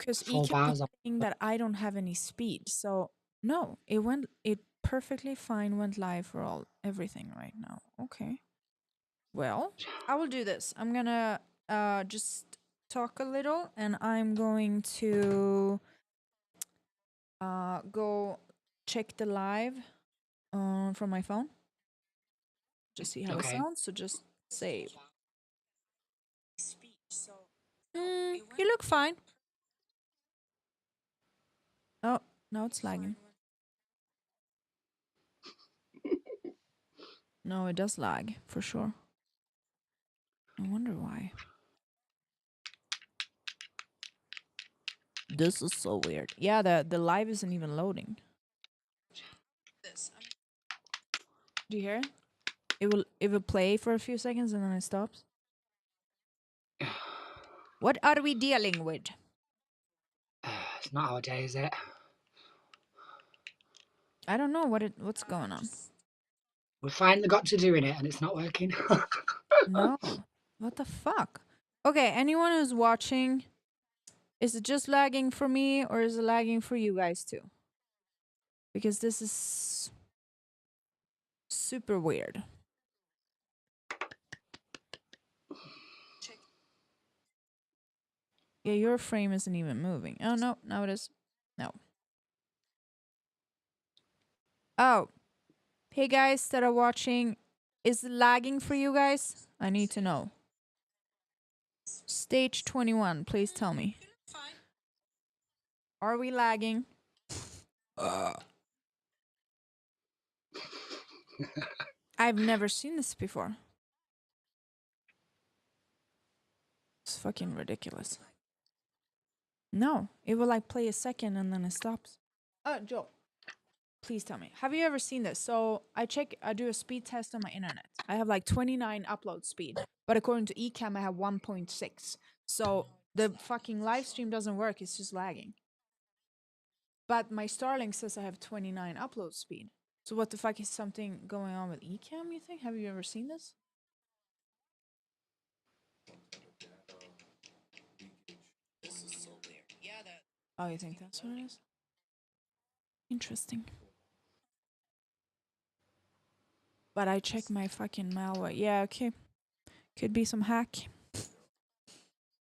Because Four kept bars. saying that I don't have any speed. So no, it perfectly fine, went live for everything right now. Okay. Well, I will do this. I'm gonna just talk a little, and I'm going to go check the live from my phone. Just see how it Okay. sounds. So just save. You look fine. Oh, now it's lagging. No, it does lag for sure. I wonder why. This is so weird. Yeah, the live isn't even loading. Do you hear it? It will play for a few seconds and then it stops. What are we dealing with? It's not our day, is it? I don't know what's going on. We finally got to doing it and it's not working. No. What the fuck? Okay, anyone who's watching, is it just lagging for me or is it lagging for you guys too? Because this is super weird. Yeah, your frame isn't even moving. Oh, no, now it is. No. Oh. Hey guys that are watching, is it lagging for you guys? I need to know. Stage 21, please tell me. Are we lagging? I've never seen this before. It's fucking ridiculous. No, it will like play a second and then it stops. Joe, please tell me. Have you ever seen this? So I do a speed test on my internet. I have like 29 upload speed, but according to Ecamm, I have 1.6. So the fucking live stream doesn't work. It's just lagging. But my Starlink says I have 29 upload speed. So what the fuck is something going on with Ecamm, you think? Have you ever seen this? Oh, you think that's what it is? Interesting. But I check my fucking malware. Yeah, okay. Could be some hack.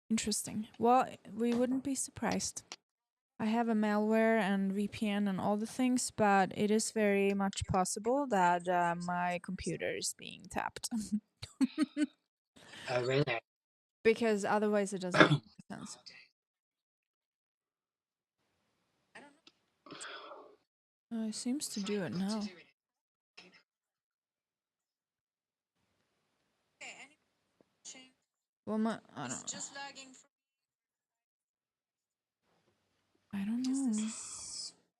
Interesting. Well, we wouldn't be surprised. I have a malware and VPN and all the things, but it is very much possible that my computer is being tapped. Oh, really? Because otherwise it doesn't make sense. It seems to do it now. Well, I don't know. I don't know.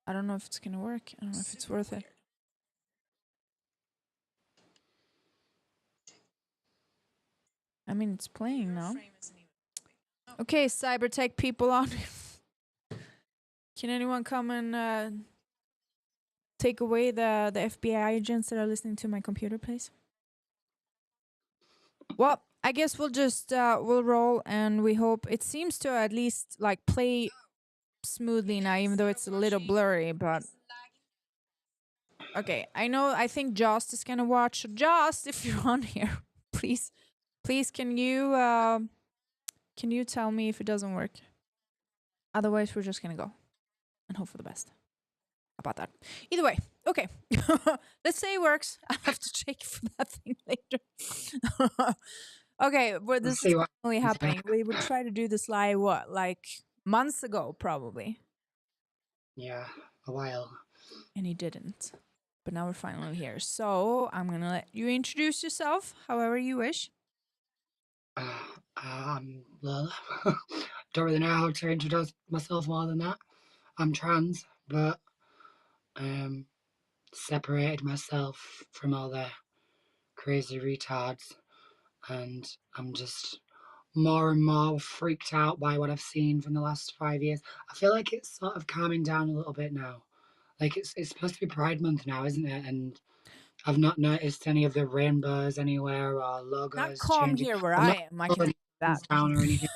I don't know if it's gonna work. I don't know if it's worth it. I mean, it's playing now. Okay, cybertech people on. Can anyone come and take away the FBI agents that are listening to my computer, please? Well, I guess we'll just we'll roll, and we hope it seems to at least like play smoothly now, even though it's a little blurry. But okay, I think Jost is gonna watch. So Jost, if you're on here, please, can you tell me if it doesn't work? Otherwise, we're just gonna go and hope for the best. How about that? Either way, okay. Let's say it works. I have to check for that thing later. Okay, well, this is finally happening. We would try to do this live, what, like months ago, probably. Yeah, a while. And he didn't. But now we're finally here. So I'm gonna let you introduce yourself however you wish. I'm Lola. Don't really know how to introduce myself more than that. I'm trans, but separated myself from all the crazy retards, and I'm just more and more freaked out by what I've seen from the last 5 years. I feel like it's sort of calming down a little bit now. Like it's supposed to be Pride Month now, isn't it? And I've not noticed any of the rainbows anywhere or logos Not calm changing. here where I'm I not am. I can tell you that. down or anything.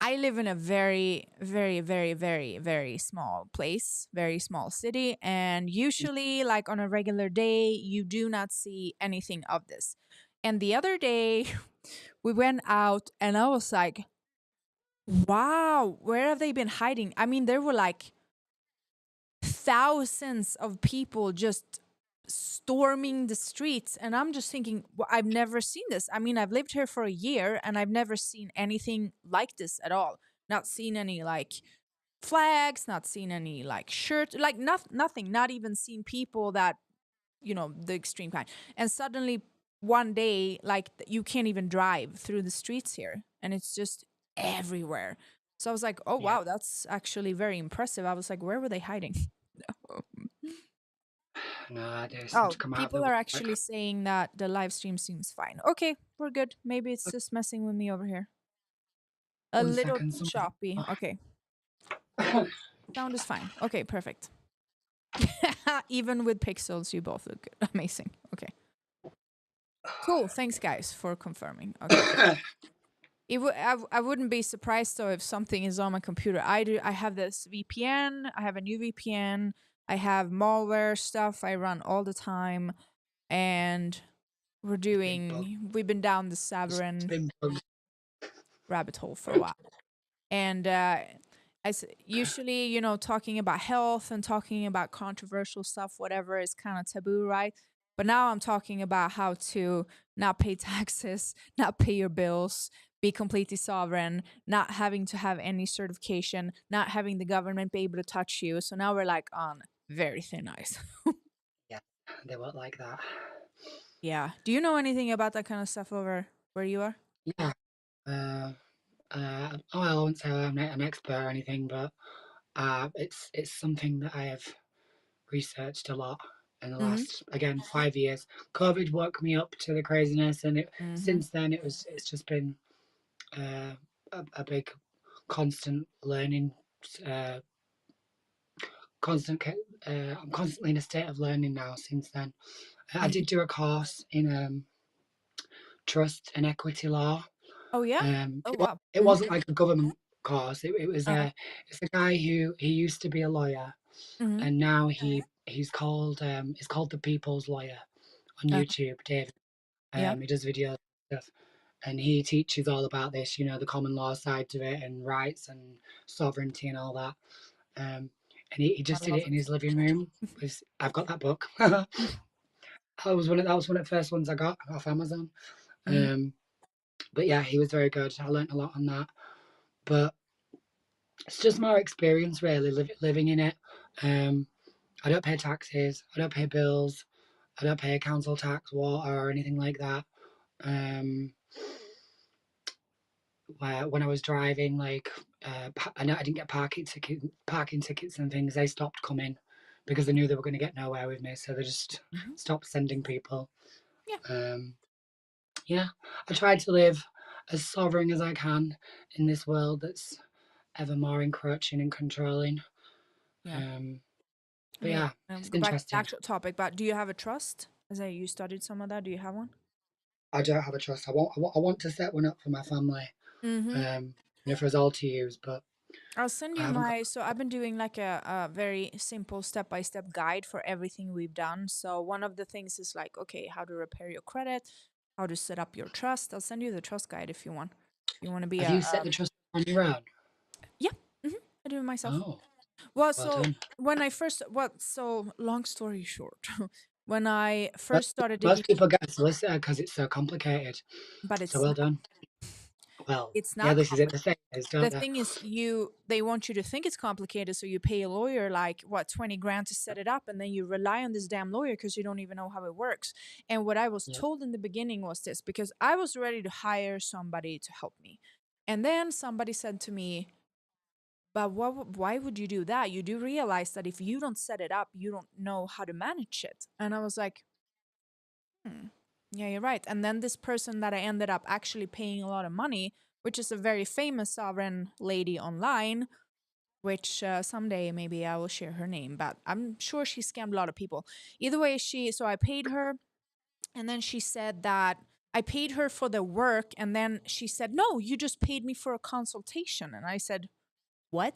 I live in a very, very, very, very, very small place, very small city. And usually, like on a regular day, you do not see anything of this. And the other day, we went out and I was like, wow, where have they been hiding? I mean, there were like thousands of people just storming the streets, and I'm just thinking, I've never seen this. I mean, I've lived here for a year and I've never seen anything like this at all. Not seen any like flags, not seen any like shirts, like nothing, not even seen people that, the extreme kind. And suddenly one day, like you can't even drive through the streets here, and it's just everywhere. So I was like, oh Yeah. wow, that's actually very impressive. I was like, where were they hiding? No, they seem Oh, to come out of the people are woodwork. actually saying that the live stream seems fine. Okay, we're good. Maybe it's just messing with me over here. A One little second, something. choppy. Okay, sound is fine. Okay, perfect. Even with pixels, you both look good. Amazing. Okay, cool. Thanks, guys, for confirming. Okay. I wouldn't be surprised though if something is on my computer. I have this VPN. I have a new VPN. I have malware stuff I run all the time, and Been bugged. we've been down the It's Saverin been bugged. rabbit hole for a while. And as usually, talking about health and talking about controversial stuff, whatever, is kind of taboo, right? But now I'm talking about how to not pay taxes, not pay your bills, be completely sovereign, not having to have any certification, not having the government be able to touch you. So now we're like on very thin ice. Yeah, they won't like that. Yeah. Do you know anything about that kind of stuff over where you are? Yeah. Uh, oh, I won't say I'm not an expert or anything, but it's something that I have researched a lot in the Mm-hmm. last, again, 5 years. COVID woke me up to the craziness, and Mm-hmm. since then it's just been a big constant learning, uh, constant. I'm constantly in a state of learning now. Since then, I Mm-hmm. did do a course in trust and equity law. Oh yeah. Oh It, wow. it Mm-hmm. wasn't like a government course. It was it's a guy who he used to be a lawyer, Mm-hmm. and now he's called the People's Lawyer on Uh, YouTube. David. yeah. He does videos and stuff, and he teaches all about this. The common law side to it and rights and sovereignty and all that. And he I just did love it in it. his living room. I've got that book. That was one of the first ones I got off Amazon. Mm-hmm. Um, but yeah, he was very good. I learned a lot on that. But it's just more experience, really, living in it. Um, I don't pay taxes. I don't pay bills. I don't pay council tax, water, or anything like that. Um, when I was driving, like, I know I didn't get parking tickets and things. They stopped coming because they knew they were going to get nowhere with me, so they just Mm-hmm. stopped sending people. Yeah. Um, yeah, I try to live as sovereign as I can in this world that's ever more encroaching and controlling. Yeah. Um, I but mean, yeah, it's go back to the interesting. actual topic, but do you have a trust? As I you studied some of that, do you have one? I don't have a trust. I want to set one up for my family. Mm-hmm. For us all to use, but I'll send I you haven't got. my. So I've been doing like a very simple step-by-step guide for everything we've done. So one of the things is like, okay, how to repair your credit, how to set up your trust. I'll send you the trust guide if you want. You want to be Have you set the trust on your own? yeah. Mm-hmm. I do it myself. Oh, Well, well so done. when I first, so long story short, when I first started digging, Most people get a solicitor because it's so complicated. but So it's well not. done. Well, It's yeah, not this is it. The complicated. thing is, The don't they? thing is, they want you to think it's complicated, so you pay a lawyer like what 20 grand to set it up, and then you rely on this damn lawyer because you don't even know how it works. And what I was Yeah. told in the beginning was this, because I was ready to hire somebody to help me, and then somebody said to me, but why would you do that? You do realize that if you don't set it up, you don't know how to manage it. And I was like, hmm, yeah, you're right. And then this person that I ended up actually paying a lot of money, which is a very famous sovereign lady online, which someday maybe I will share her name, but I'm sure she scammed a lot of people. Either way, so I paid her, and then she said that I paid her for the work, and then she said, "No, you just paid me for a consultation." And I said, "What?"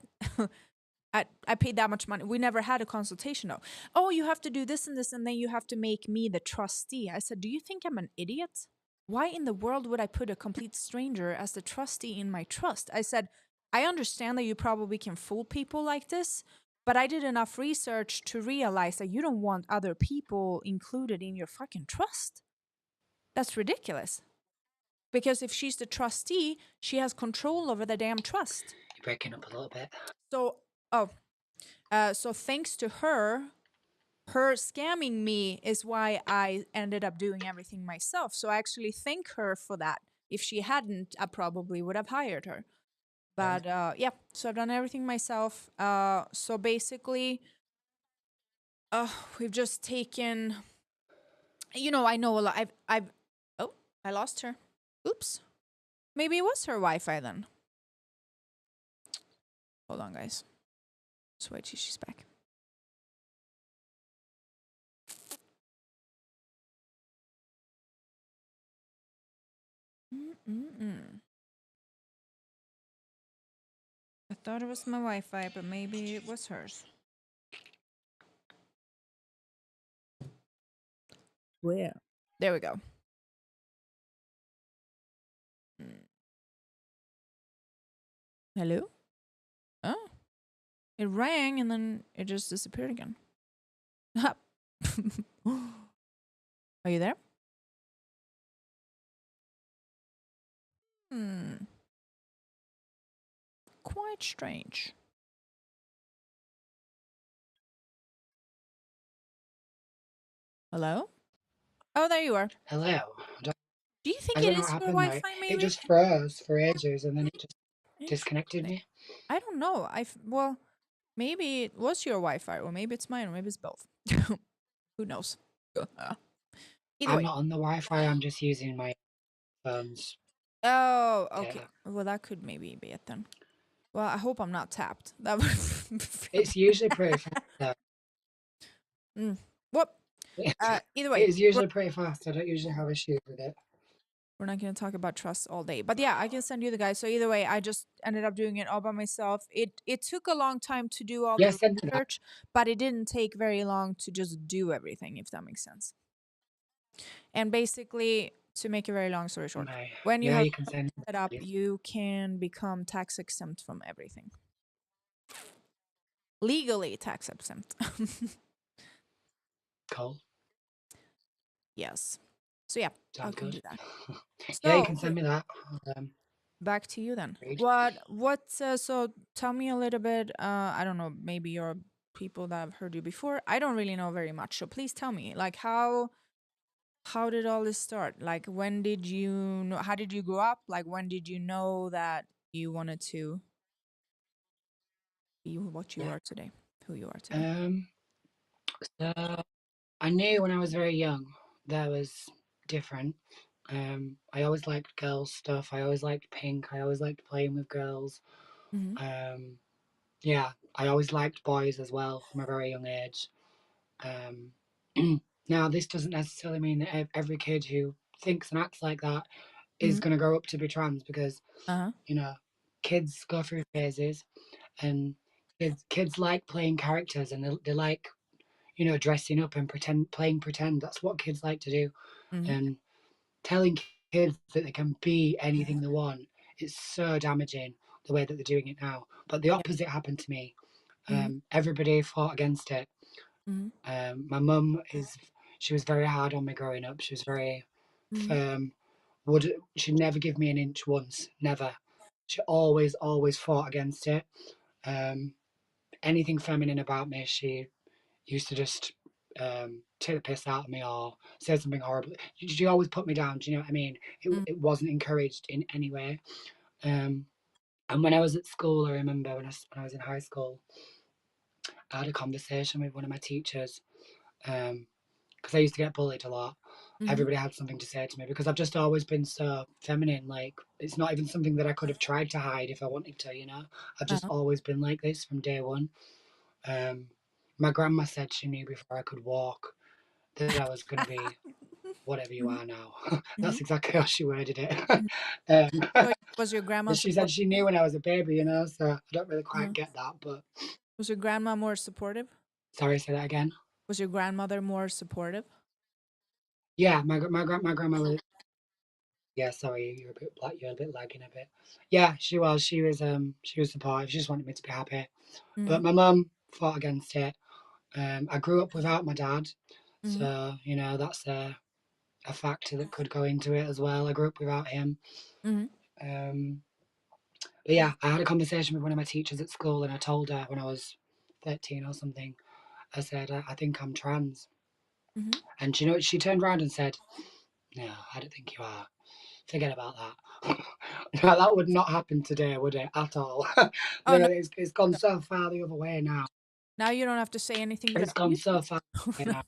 I paid that much money. We never had a consultation though. Oh, you have to do this and this, and then you have to make me the trustee. I said, "Do you think I'm an idiot? Why in the world would I put a complete stranger as the trustee in my trust?" I said, "I understand that you probably can fool people like this, but I did enough research to realize that you don't want other people included in your fucking trust. That's ridiculous. Because if she's the trustee, she has control over the damn trust." You're breaking up a little bit. So, so thanks to her scamming me is why I ended up doing everything myself. So I actually thank her for that. If she hadn't, I probably would have hired her. But yeah, so I've done everything myself. So basically, we've just taken. I know a lot. Oh, I lost her. Oops. Maybe it was her Wi-Fi then. Hold on, guys. Just wait till she's back. I thought it was my Wi-Fi, but maybe it was hers. Where? There we go. Hello? Oh. It rang and then it just disappeared again. Are you there? Quite strange. Hello? Oh, there you are. Hello. Do you think I it don't know is what your happened though. Wi-Fi It maybe? just froze for ages and then it just disconnected Interesting. me. I don't know. Well, maybe it was your Wi-Fi, or maybe it's mine, or maybe it's both. Who knows? Either I'm way. not on the Wi-Fi. I'm just using my phone's Oh, okay. data. Well, that could maybe be it then. Well, I hope I'm not tapped. That would feel It's usually pretty fast though. Whoop. It Either way, is usually pretty fast. I don't usually have issues with it. we're not going to talk about trust all day. But yeah, I can send you the guide. So either way, I just ended up doing it all by myself. It took a long time to do all the Yes, send me that. research, but it didn't take very long to just do everything, if that makes sense. And basically, to make a very long story short, Okay. when you Yeah, have you can send it up, it. you can become tax exempt from everything. Legally tax exempt. Cool. Yes. So yeah, I Sounds can do good. that. Yeah, you So can okay, send me that. back to you then. Read. So tell me a little bit, I don't know, maybe your people that have heard you before. I don't really know very much. So please tell me, like, how did all this start? Like, when did you know, how did you grow up? Like, when did you know that you wanted to be what you Yeah. are today, who you are today? So I knew when I was very young that was different. I always liked girls stuff. I always liked pink. I always liked playing with girls. Mm-hmm. Yeah, I always liked boys as well from a very young age. Um, now, this doesn't necessarily mean that every kid who thinks and acts like that is Mm-hmm. going to grow up to be trans because, Uh-huh. you know, kids go through phases and kids like playing characters and they like, dressing up and playing pretend. That's what kids like to do. Mm-hmm. And telling kids that they can be anything they want is so damaging the way that they're doing it now. But the Yeah. opposite happened to me. Mm-hmm. Everybody fought against it. Mm-hmm. My mum she was very hard on me growing up. She was very Mm-hmm. firm. She'd never give me an inch once, never. She always fought against it. Um, Anything feminine about me, she used to just take the piss out of me or say something horrible. She always put me down. Do you know what I mean? It wasn't encouraged in any way. Um, and when I was at school, I remember when I was in high school, I had a conversation with one of my teachers because I used to get bullied a lot. Mm-hmm. Everybody had something to say to me because I've just always been so feminine. Like it's not even something that I could have tried to hide if I wanted to. I've just Uh-huh. always been like this from day one. Um, my grandma said she knew before I could walk that I was going to be whatever you Mhm. are now. Mhm. That's exactly how she worded it. Mhm. um, So was your grandma she said supportive? she knew when I was a baby, you know, so I don't really quite Uh-huh. get that. But Was your grandma more supportive? sorry, say that again. Was your grandmother more supportive? Yeah, my grandma was. Yeah, sorry, you're a bit black. You're a bit lagging a bit. Yeah, she was. She was supportive. She just wanted me to be happy. But Mhm. my mum fought against it. I grew up without my dad, Mhm. so you know that's a factor that could go into it as well. I grew up without him. Mhm. Um, but yeah, I had a conversation with one of my teachers at school, and I told her when I was 13 or something. I said, I think I'm trans, Mhm. and you know, she turned around and said, "No, I don't think you are. Forget about that." Now, that would not happen today, would it? At all. Oh, no. It's gone so far the other way now. Now you don't have to say anything good It's about gone you. so far the other way now.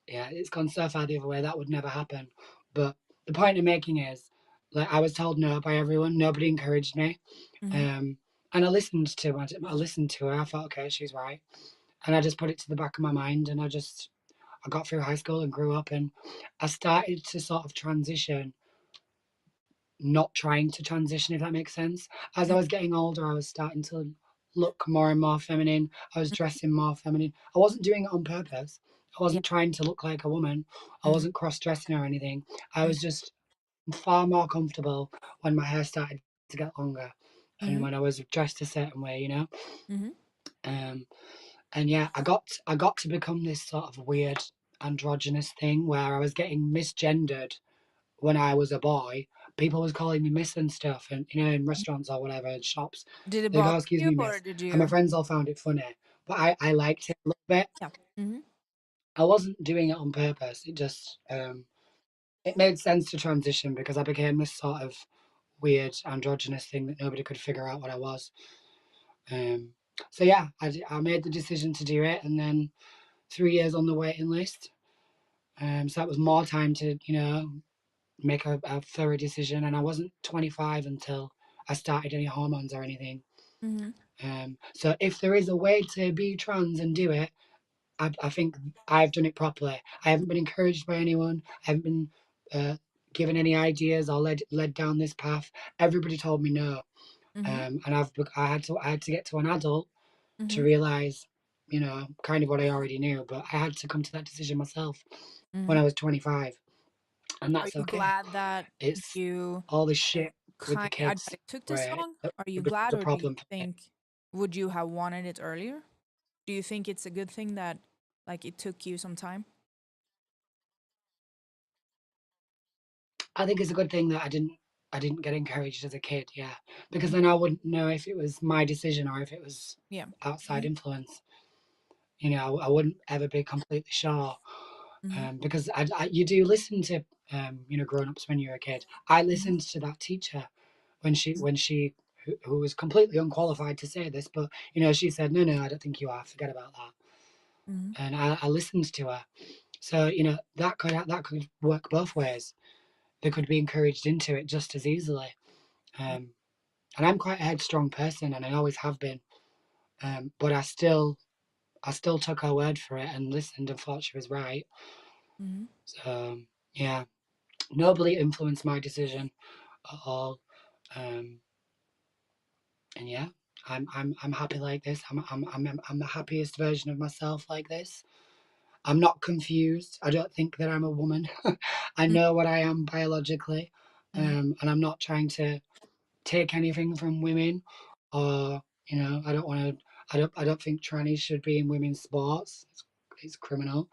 Yeah, it's gone so far the other way. That would never happen. But the point I'm making is, like, I was told no by everyone. Nobody encouraged me. Mhm. Um, and I listened to her. I thought, okay, she's right. And I just put it to the back of my mind. And I got through high school and grew up. And I started to sort of transition, not trying to transition, if that makes sense. As I Mhm. was getting older, I was starting to look more and more feminine. I was dressing more feminine. I wasn't doing it on purpose. I Yeah. wasn't trying to look like a woman. I Mhm. wasn't cross dressing or anything. I Mhm. was just far more comfortable when my hair started to get longer and Mhm. when I was dressed a certain way, you know. Mhm. Um, and yeah, I got to become this sort of weird androgynous thing where I was getting misgendered when I was a boy. People was calling me miss and stuff, and you know, in restaurants or whatever, in shops, Did it they go, bother "Excuse you, me, or miss," did and my you? friends all found it funny, but I liked it a little bit. Yeah. Mhm. I wasn't doing it on purpose. It just it made sense to transition because I became this sort of weird androgynous thing that nobody could figure out what I was. Um, so yeah, I made the decision to do it, and then 3 years on the waiting list. So that was more time to make a thorough decision, and I wasn't 25 until I started any hormones or anything. Mhm. So if there is a way to be trans and do it, I think I've done it properly. I haven't been encouraged by anyone. I haven't been uh, given any ideas or led down this path. Everybody told me no, Mhm. and I had to get to an adult to Mhm. realize, you know, kind of what I already knew. But I had to come to that decision myself when Mhm. I was 25, and Are that's you okay. glad that It's you all this shit with the that kids it took this where long? Are you it glad, becomes a or do you problem for me. think would you have wanted it earlier? Do you think it's a good thing that like it took you some time? I think it's a good thing that I didn't get encouraged as a kid, yeah, because Mhm. then I wouldn't know if it was my decision or if it was Yeah. outside Mhm. influence. You know, I wouldn't ever be completely sure, Mhm. because you do listen to you know, grown ups when you're a kid. I Mhm. listened to that teacher when Mhm. she who was completely unqualified to say this, but you know, she said, "No, I don't think you are. Forget about that." Mhm. And I listened to her. So you know, that could work both ways. They could be encouraged into it just as easily. Um, and I'm quite a headstrong person, and I always have been. But I still took her word for it and listened and thought she was right. Mhm. So yeah, nobody influenced my decision at all. Um, and yeah, I'm happy like this. I'm the happiest version of myself like this. I'm not confused. I don't think that I'm a woman. I Mhm. know what I am biologically, Mhm. and I'm not trying to take anything from women, or you know, I don't want to. I don't think trannies should be in women's sports. It's criminal.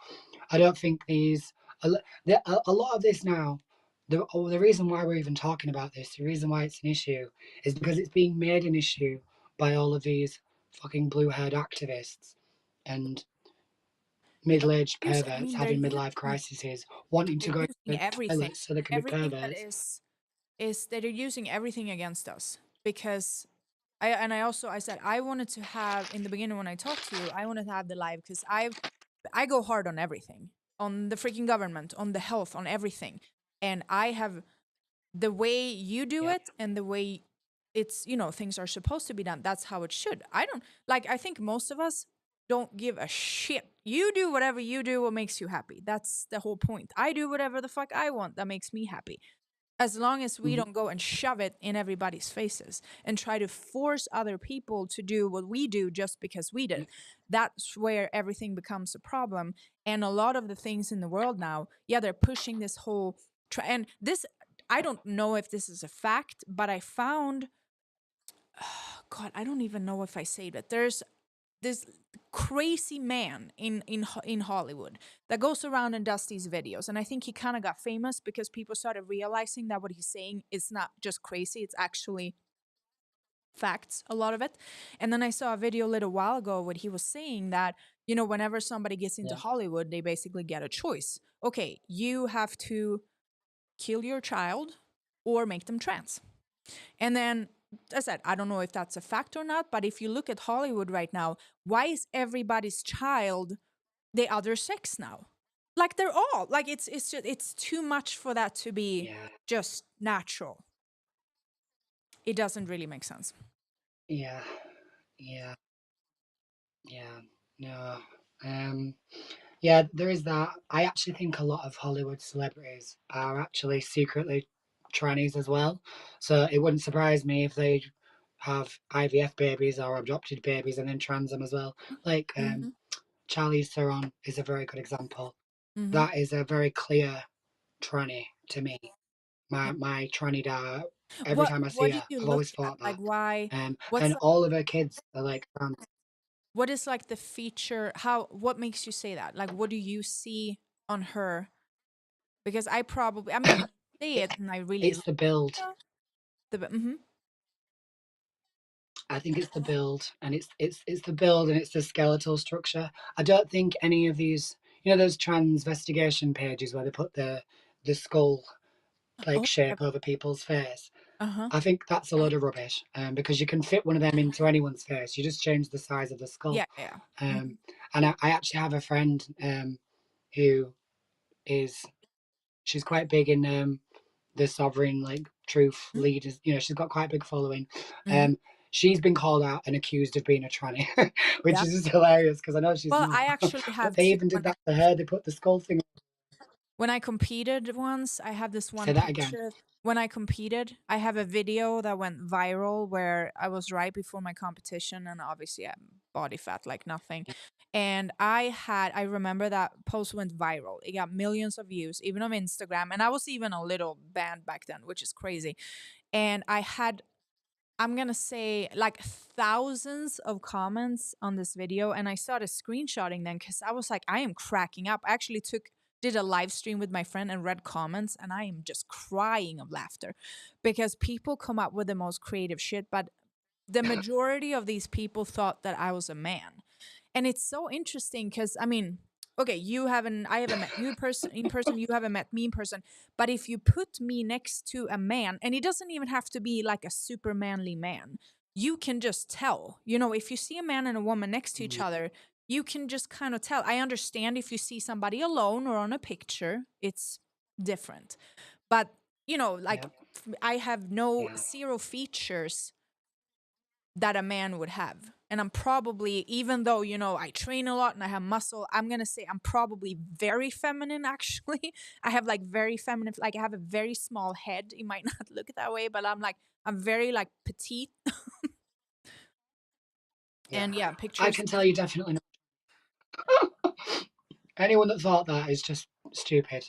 I don't think a lot of this now. The reason why we're even talking about this, the reason why it's an issue, is because it's being made an issue by all of these fucking blue-haired activists and middle-aged I perverts mean, they're having midlife crises, wanting to go into using the everything, toilets so they can be everything that perverts. is that they're using everything against us because I said I wanted to have in the beginning when I talked to you, I wanted to have the live because I go hard on everything, on the freaking government, on the health, on everything, and I have the way you do Yeah, it and the way it's things are supposed to be done. That's how it should. I don't like. I think most of us. don't give a shit. You do whatever you do, what makes you happy. That's the whole point. I do whatever the fuck I want that makes me happy. As long as we Mhm. don't go and shove it in everybody's faces and try to force other people to do what we do just because we did. That's where everything becomes a problem. And a lot of the things in the world now, yeah, they're pushing this whole and this, I don't know if this is a fact, but I found, God, I don't even know if I say that. There's this crazy man in Hollywood that goes around and does these videos, and I think he kind of got famous because people started realizing that what he's saying is not just crazy; it's actually facts, a lot of it. And then I saw a video a little while ago where he was saying that, whenever somebody gets into Yeah. Hollywood, they basically get a choice. Okay, you have to kill your child or make them trans. And then, as I said, I don't know if that's a fact or not, but if you look at Hollywood right now, why is everybody's child the other sex now? Like they're all like it's too much for that to be Yeah. just natural. It doesn't really make sense. Yeah. Yeah. Yeah. No. Um. Yeah, there is that. I actually think a lot of Hollywood celebrities are actually secretly trannies as well. So it wouldn't surprise me if they have IVF babies or adopted babies and then trans them as well. Like Mm-hmm. Charlize Theron is a very good example. Mm-hmm. That is a very clear tranny to me. My tranny dad. Every time I see What do her, you I've look always at? thought Like that. why? What's And like, all of her kids are like trans. what is like the feature? What makes you say that? Like what do you see on her? Because I mean, you say it and I really It's like the build. mm-hmm. I think it's the build, and it's the build, and it's the skeletal structure. I don't think any of these, those transvestigation pages where they put the skull like Oh, shape over people's face. uh-huh. I think that's a load of rubbish, because you can fit one of them into anyone's face. You just change the size of the skull. Yeah, yeah. Mm-hmm. Um, and I actually have a friend who is she's quite big in the sovereign like truth leaders. She's got quite a big following. Mm-hmm. Um, she's been called out and accused of being a tranny, which Yeah. is just hilarious because I know she's Well, not. I actually But have they two. even did that to her. They put the skull thing. When I competed once, I have this one Say that again. picture. When I competed, I have a video that went viral where I was right before my competition, and obviously I'm body fat like nothing. And I remember that post went viral. It got millions of views, even on Instagram. And I was even a little banned back then, which is crazy. And I had, I'm gonna say, like thousands of comments on this video, and I started screenshotting them because I was like, I am cracking up. I actually did a live stream with my friend and read comments, and I am just crying of laughter because people come up with the most creative shit, but the majority of these people thought that I was a man. And it's so interesting because I mean, okay, I haven't met you in person, you haven't met me in person, but if you put me next to a man, and it doesn't even have to be like a super manly man, you can just tell. If you see a man and a woman next to each other, you can just kind of tell. I understand if you see somebody alone or on a picture, it's different. But, like Yeah, I have no yeah, zero features that a man would have. And I'm probably, even though, I train a lot and I have muscle, I'm going to say I'm probably very feminine, actually. I have like very feminine, like I have a very small head. It might not look that way, but I'm very like petite. yeah. And yeah, I pictures. can tell you definitely not. Anyone that thought that is just stupid.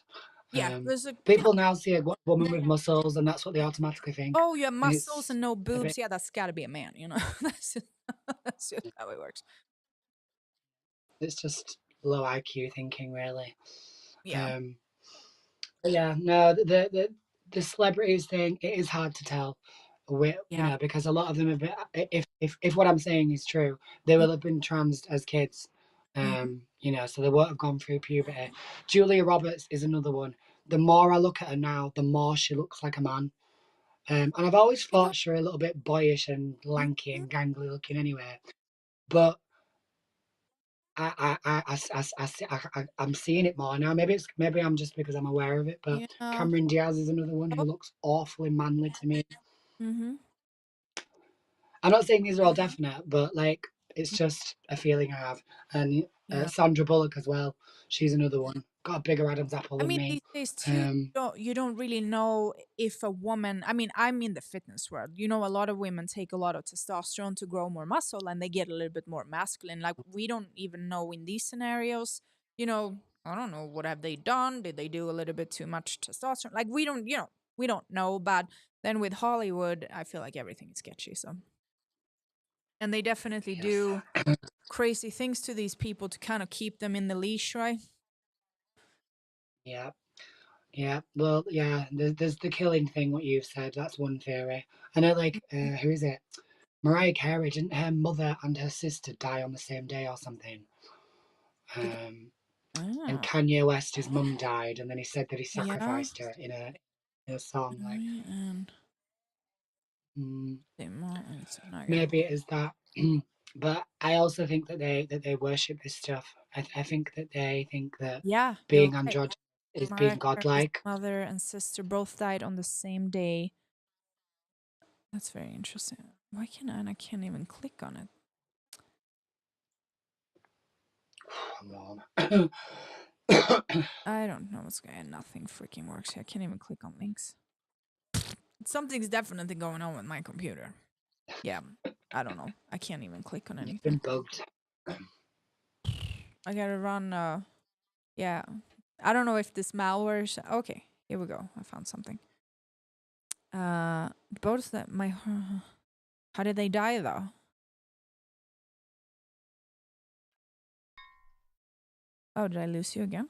Yeah, there's People now see a woman with muscles, and that's what they automatically think, oh, you have and muscles it's and no a bit. boobs. Yeah, that's got to be a man, that's just how it works. It's just low IQ thinking, really. Yeah. Um, but yeah, no, the celebrities thing, it is hard to tell. Yeah. Because a lot of them have been. If what I'm saying is true, they will have been trans as kids. Mm-hmm. So they won't have gone through puberty. Julia Roberts is another one. The more I look at her now, the more she looks like a man. And I've always Yeah. thought she was a little bit boyish and lanky Mhm. and gangly looking anyway. But I'm seeing it more now. Maybe I'm just because I'm aware of it. But Yeah. Cameron Diaz is another one Oh. who looks awfully manly to me. Mm-hmm. I'm not saying these are all definite, but like It's just a feeling I have. And Yeah. Sandra Bullock as well. She's another one. Got a bigger Adam's apple I than mean, me. these days too, Um, you don't really know if a woman. I mean, I'm in the fitness world. You know, a lot of women take a lot of testosterone to grow more muscle, and they get a little bit more masculine. Like we don't even know in these scenarios. You know, I don't know what have they done. Did they do a little bit too much testosterone? Like we don't. You know, we don't know. But then with Hollywood, I feel like everything is sketchy. So, and they definitely yes. do crazy things to these people to kind of keep them in the leash, right? Yeah. Yeah. Well, yeah. There's the killing thing. What you've said. That's one theory. I know. Like, who is it? Mariah Carey. Didn't her mother and her sister die on the same day or something? Did And oh Kanye West, his mum died, and then he said that he yeah. sacrificed her in a song. Like, And mm, the mountains and I maybe it is that. But I also think that they worship this stuff. I think that they think that yeah, you're being right. androgynous is being Mariah Carey's godlike. mother and sister both died on the same day. That's very interesting. Why can't I can't even click on it? Come on. I don't know what's going on. Nothing freaking works here. I can't even click on links. Something's definitely going on with my computer. Yeah. I don't know. I can't even click on You've anything. been bugged. I gotta run yeah. I don't know if this malware okay, here we go. I found something. Both that my how did they die though? Oh, did I lose you again?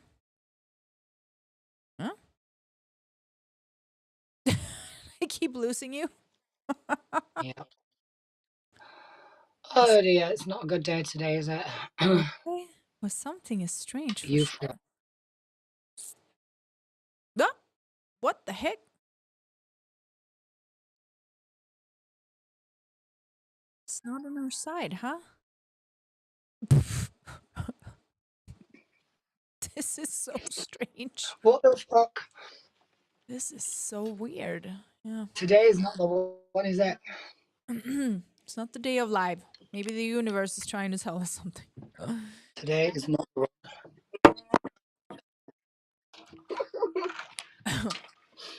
Huh? I keep losing you. Yeah. Oh dear, it's not a good day today, is it? Okay. Well, something is strange for you. sure. Ah, what the heck? It's not on our side, huh? This is so strange. What the fuck? This is so weird. Yeah. Today is not the one, is it? It's not the day of live. Maybe the universe is trying to tell us something. Today is not the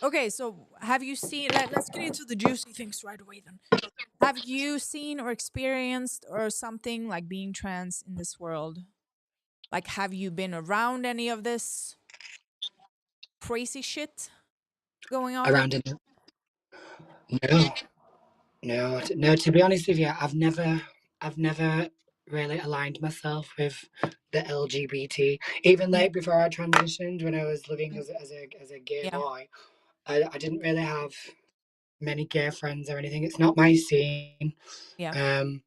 Okay, so have you seen? Let's get into the juicy things right away then. Have you seen or experienced or something like being trans in this world? Like, have you been around any of this crazy shit going on right around in No, no. To be honest with you, I've never really aligned myself with the LGBT. Even now? like before I transitioned, when I was living as a gay Yeah, boy, I didn't really have many gay friends or anything. It's not my scene. yeah. Um,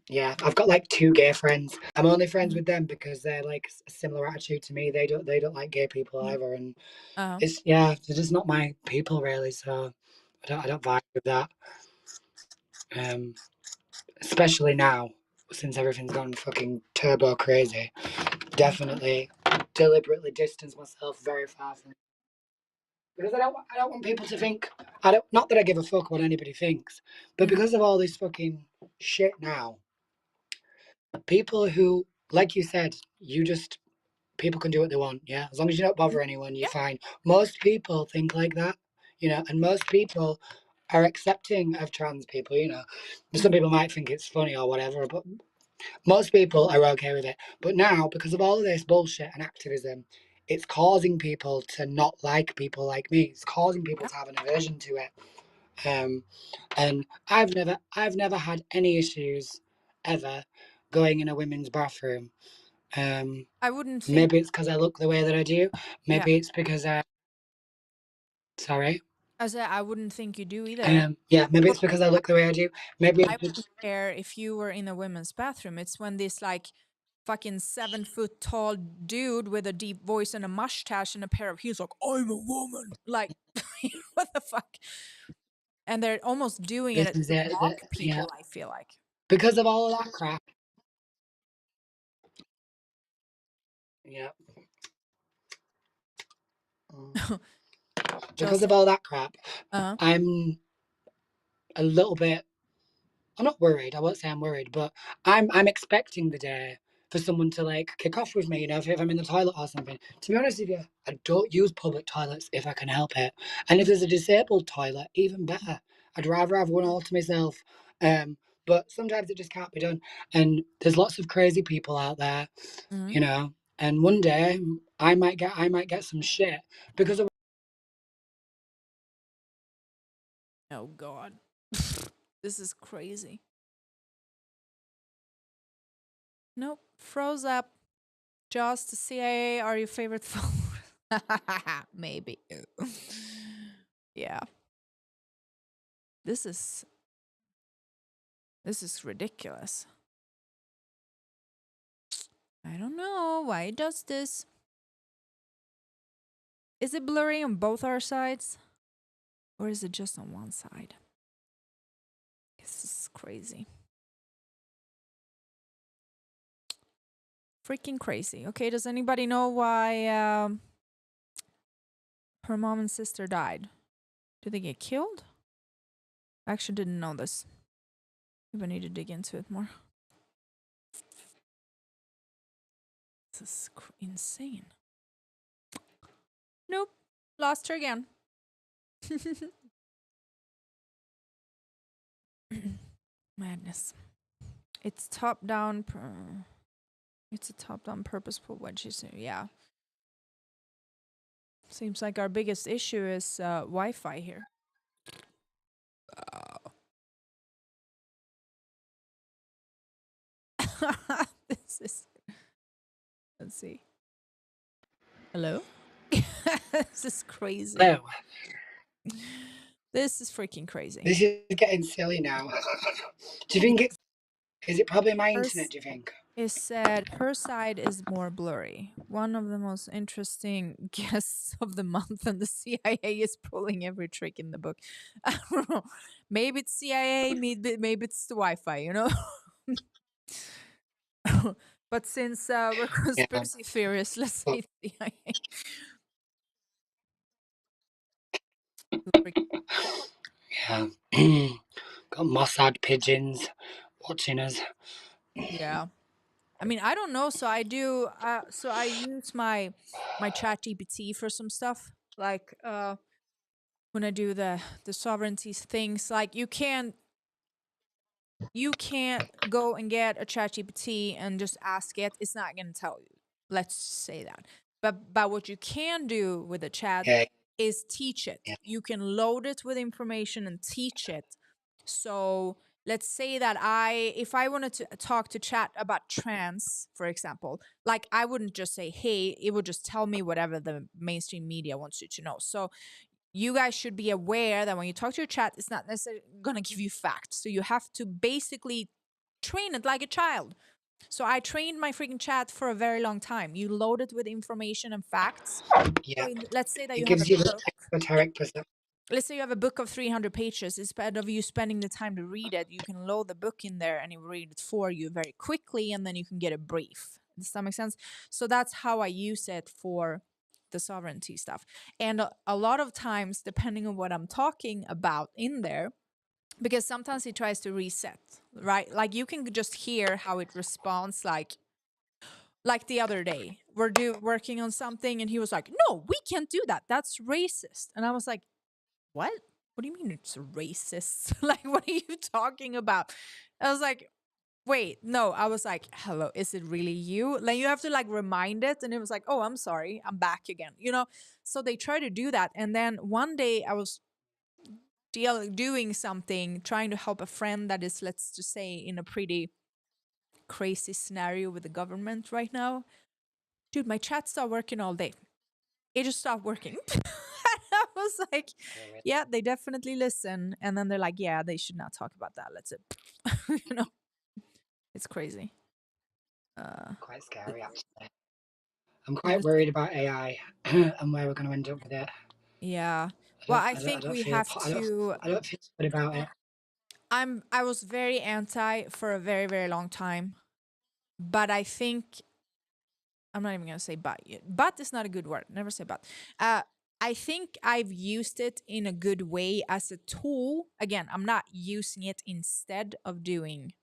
yeah, I've got like two gay friends. I'm only friends Mhm, with them because they're like a similar attitude to me. They don't like gay people mhm. either, and Uh-huh. it's yeah, they're just not my people really. So I don't vibe with that. Um, especially now since everything's gone fucking turbo crazy. Mhm, Definitely deliberately distance myself very far from because I don't want people to think I don't not that I give a fuck what anybody thinks, but mhm. because of all this fucking shit now, people who like you said, you just people can do what they want, yeah. As long as you don't Mhm. bother anyone, you're Yeah. fine. Most people think like that, and most people are accepting of trans people, Some Mhm. people might think it's funny or whatever, but most people are okay with it. But now, because of all of this bullshit and activism, it's causing people to not like people like me. It's causing people Yeah. to have an aversion to it. Um, and I've never had any issues ever going in a women's bathroom. Um, I wouldn't think. maybe it's because I look the way that I do. Yeah. Maybe it's because sorry. I said I wouldn't think you do either. Yeah, maybe But it's because I look the way I do. Maybe I it's wouldn't care if you were in a women's bathroom. It's when this like fucking 7 foot tall dude with a deep voice and a mustache and a pair of heels like I'm a woman. Like what the fuck? And they're almost doing this it is to it. mock Yeah, people, I feel like. because of all of that crap. Yeah. Mm. Because of Chelsea. all that crap, Uh-huh. I'm a little bit I'm not worried. I won't say I'm worried, but I'm expecting the day for someone to like kick off with me, you know, if I'm in the toilet or something. To be honest with you, I don't use public toilets if I can help it. And if there's a disabled toilet, even better. I'd rather have one all to myself. But sometimes it just can't be done. And there's lots of crazy people out there, Mm-hmm. you know. And one day I might get some shit because of Oh God, this is crazy. Nope, froze up. Just the CIA are your favorite phone? Maybe. Yeah. This is ridiculous. I don't know why it does this. Is it blurry on both our sides? Or is it just on one side? This is crazy. Freaking crazy. Okay, does anybody know why her mom and sister died? Did they get killed? I actually didn't know this. Maybe I need to dig into it more. This is insane. Nope. Lost her again. Madness. It's top down. It's a top down purposeful wedge. Yeah. Seems like our biggest issue is Wi Fi here. This is. Let's see. Hello? This is crazy. oh, This is freaking crazy. this is getting silly now. Do you think is it probably my internet, do you think? It said her side is more blurry. One of the most interesting guests of the month, and the CIA is pulling every trick in the book. I don't know. Maybe it's CIA, maybe it's the Wi Fi, you know? But since we're Yeah. conspiracy theorists, let's say CIA. Yeah. Got Mossad pigeons watching us. Yeah. I mean, I don't know. So I do. So I use my Chat GPT for some stuff, like when I do the sovereignty things. Like you can't go and get a Chat GPT and just ask it. It's not going to tell you. Let's say that. But what you can do with a chat Yeah, is teach it. yeah, You can load it with information and teach it. So let's say that if I wanted to talk to chat about trans, for example, like I wouldn't just say, hey, it would just tell me whatever the mainstream media wants you to know. So you guys should be aware that when you talk to your chat, it's not necessarily going to give you facts. So you have to basically train it like a child. So I trained my freaking chat for a very long time. You load it with information and facts. So yeah. let's say that It you have a gives you the book. esoteric perception. Let's say you have a book of 300 pages. Instead of you spending the time to read it, you can load the book in there and it will read it for you very quickly, and then you can get a brief. Does that make sense? So that's how I use it for the sovereignty stuff. And a lot of times, depending on what I'm talking about in there, because sometimes it tries to reset, right? Like you can just hear how it responds, like the other day we're working on something and he was like, no, we can't do that, that's racist. And I was like, what do you mean it's racist? Like, what are you talking about? I was like, wait, no. I was like, hello, is it really you? Like, you have to like remind it. And it was like, oh, I'm sorry, I'm back again, you know? So they try to do that. And then one day I was doing something, trying to help a friend that is, let's just say, in a pretty crazy scenario with the government right now. Dude, my chat stopped working all day. It just stopped working. I was like, yeah, they definitely listen. And then they're like, yeah, they should not talk about that. Let's it. You know, it's crazy. Quite scary, actually. I'm It quite is. worried about AI and where we're going to end up with it. Yeah. Well, I I think don't we feel have to. I don't feel good about it. I was very anti for a very, very long time. But I think I'm not even gonna say but. But is not a good word. Never say but. I think I've used it in a good way as a tool. Again, I'm not using it instead of doing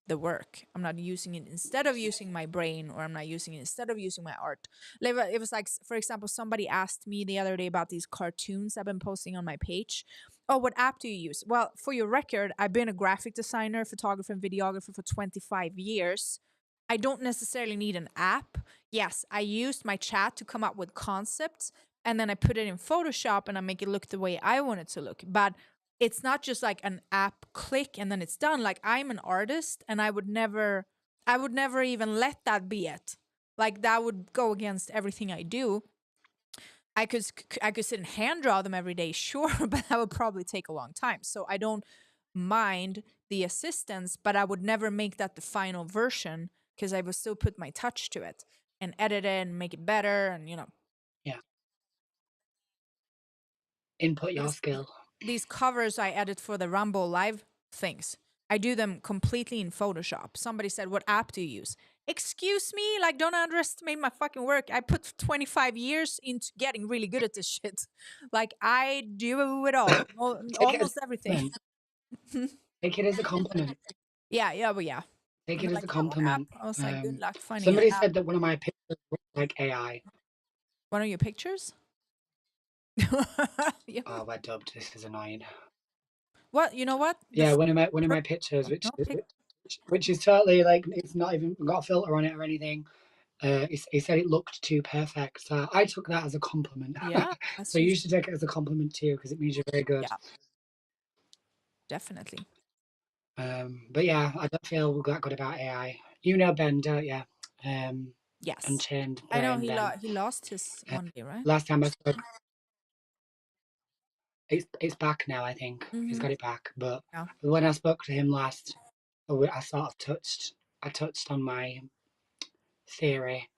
the work. I'm not using it instead of using my brain, or I'm not using it instead of using my art. It was like, for example, somebody asked me the other day about these cartoons I've been posting on my page. Oh, what app do you use? Well, for your record, I've been a graphic designer, photographer, and videographer for 25 years. I don't necessarily need an app. Yes, I used my chat to come up with concepts, and then I put it in Photoshop and I make it look the way I want it to look. But it's not just like an app click and then it's done. Like, I'm an artist, and I would never even let that be it. Like, that would go against everything I do. I could sit and hand draw them every day, sure, but that would probably take a long time. So I don't mind the assistance, but I would never make that the final version, because I would still put my touch to it and edit it and make it better, and Yeah. Input your this, skill. these covers I edit for the Rumble Live things, I do them completely in Photoshop. Somebody said, "What app do you use?" Excuse me, like, don't underestimate my fucking work. I put 25 years into getting really good at this shit. Like, I do it all, Take it as almost a everything. compliment. Take it as a compliment. Yeah, but yeah. Take And it they're as like, a "Yeah, what app?" compliment. I was like, "Good luck finding an Somebody app." said that one of my pictures looked like AI. One of your pictures? Yeah. Oh, we're dubbed. This is annoying. What? You know what? Yeah, one of my pictures, No which is totally like, it's not even got a filter on it or anything. He said it looked too perfect. So I took that as a compliment. Yeah, So that's you usually, should take it as a compliment too, because it means you're very good. yeah, definitely. But yeah, I don't feel that good about AI. You know Ben, don't you? Yes. Unchained I know Brain Ben. he lost his Uh, one day, right? last time I spoke, it's back now. I think he's Mm-hmm. got it back. But Yeah. when I spoke to him last, I sort of touched on my theory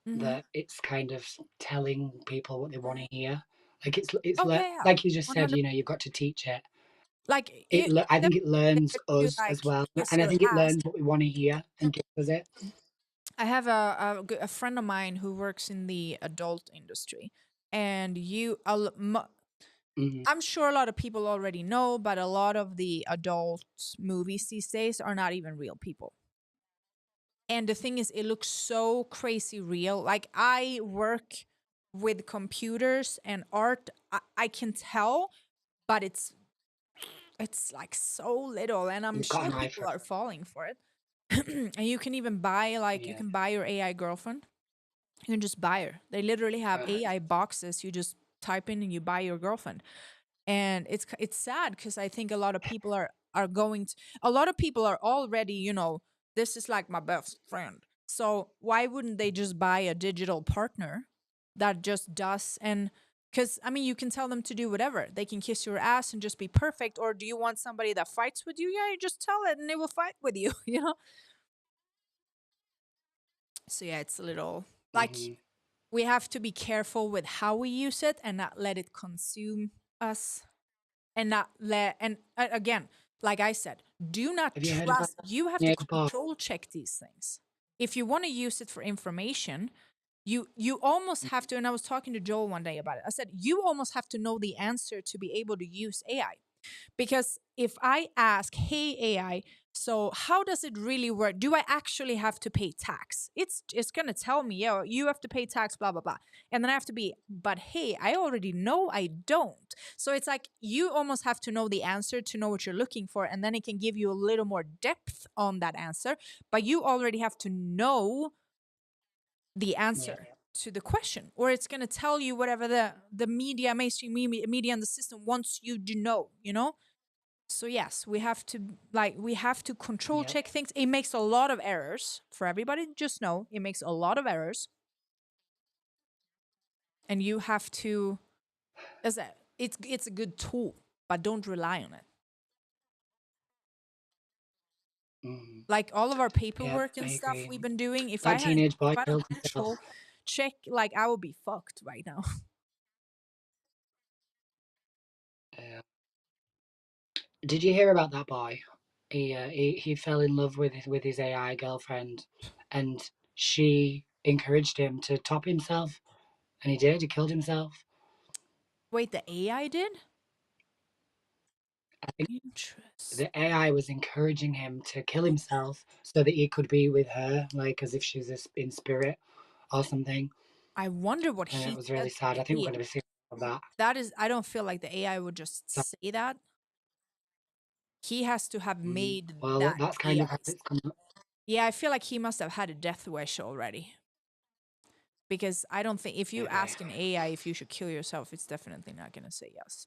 Mm-hmm. that it's kind of telling people what they want to hear. Like it's Oh yeah, like you just one said. hundred. You've got to teach it. Like, I them think it learns to, us as like, well, and I answer think it ask. learns what we want to hear and gives us it. I have a friend of mine who works in the adult industry, and Mm, I'm sure a lot of people already know, but a lot of the adult movies these days are not even real people. And the thing is, it looks so crazy real. Like, I work with computers and art. I can tell, but it's like so little, and I'm you've got sure an eye people for it. are falling for it. And you can even buy, like, you Yeah. can buy your AI girlfriend. You can just buy her. They literally have Right. AI boxes. You just type in and you buy your girlfriend. And it's sad, because I think a lot of people are going to, a lot of people are already, this is like my best friend. So why wouldn't they just buy a digital partner that just does? And because, I mean, you can tell them to do whatever. They can kiss your ass and just be perfect. Or do you want somebody that fights with you? Yeah, you just tell it and they will fight with you. So yeah, it's a little like, Hmm. we have to be careful with how we use it and not let it consume us, and not let, and again, like I said, do not Have you heard about trust. You have to teenage boy? control check these things. If you want to use it for information, you almost have to, and I was talking to Joel one day about it. I said, you almost have to know the answer to be able to use AI. Because if I ask, "Hey AI, so how does it really work? Do I actually have to pay tax?" It's gonna tell me, "Yeah, you have to pay tax, blah blah blah," and then I have to be, "But hey, I already know I don't." So it's like, you almost have to know the answer to know what you're looking for, and then it can give you a little more depth on that answer. But you already have to know the Yeah. answer to the question, or it's going to tell you whatever the media, mainstream media and the system wants you to know. So yes, we have to control Yeah. check things. It makes a lot of errors for everybody. Just know it makes a lot of errors, and you have to, as a, it's a good tool, but don't rely on it. Mm. Like, all of our Yeah. paperwork I and stuff agree. we've been doing, if That teenage boy I don't killed himself. control check, like, I would be fucked right now. Uh, did you hear about that boy? He fell in love with his AI girlfriend, and she encouraged him to top himself, and he did. He killed himself. Wait, the AI did? I think Interesting. the AI was encouraging him to kill himself so that he could be with her, like as if she's in spirit or something. I wonder what And it he was said really to sad. I the think we're AI. going to be seeing of that. That is, I don't feel like the AI would just So, say that. He has to have made well, that that's kind AI. of how it's come up. Yeah, I feel like he must have had a death wish already. Because I don't think if you Maybe. ask an AI if you should kill yourself, it's definitely not going to say yes.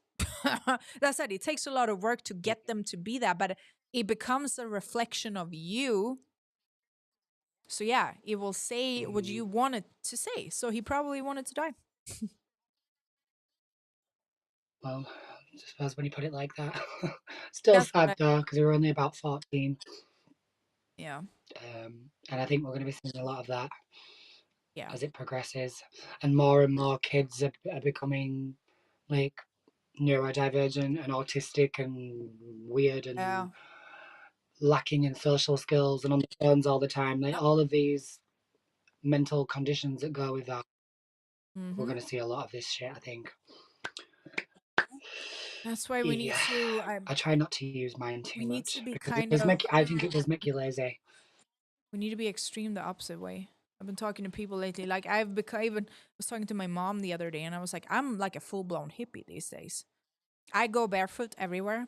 That said, it takes a lot of work to Yeah. get them to be that, but it becomes a reflection of you. So yeah, it will say what Mm, you want it to say. So he probably wanted to die. well, I suppose when you put it like that. Still That's what sad I, though, because we were only about 14. yeah, And I think we're going to be seeing a lot of that yeah. as it progresses. And more kids are becoming like neurodivergent and autistic and weird Yeah. and lacking in social skills and on the phones all the time. Like Yep. all of these mental conditions that go with that. We're Mm-hmm. going to see a lot of this shit, I think. That's why we need Yeah. to. I try not to use mine We too need to much be because it kind does of. make. I think it does make you lazy. We need to be extreme the opposite way. I've been talking to people lately. Like I've become. I even was talking to my mom the other day, and I was like, I'm like a full blown hippie these days. I go barefoot everywhere.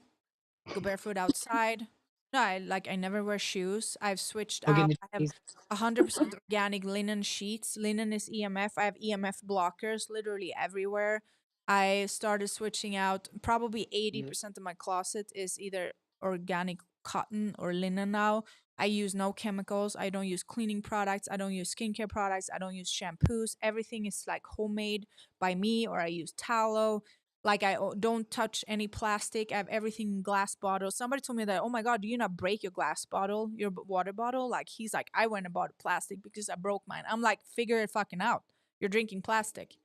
Go barefoot outside. No, I never wear shoes. I've switched Hug in out. the I have trees. 100% organic linen sheets. Linen is EMF. I have EMF blockers literally everywhere. I started switching out. Probably Yeah. 80% of my closet is either organic cotton or linen now. I use no chemicals. I don't use cleaning products. I don't use skincare products. I don't use shampoos. Everything is like homemade by me, or I use tallow. Like don't touch any plastic. I have everything in glass bottles. Somebody told me that, oh my God, do you not break your glass bottle, your water bottle? Like he's like, I went and bought plastic because I broke mine. I'm like, figure it fucking out. You're drinking plastic.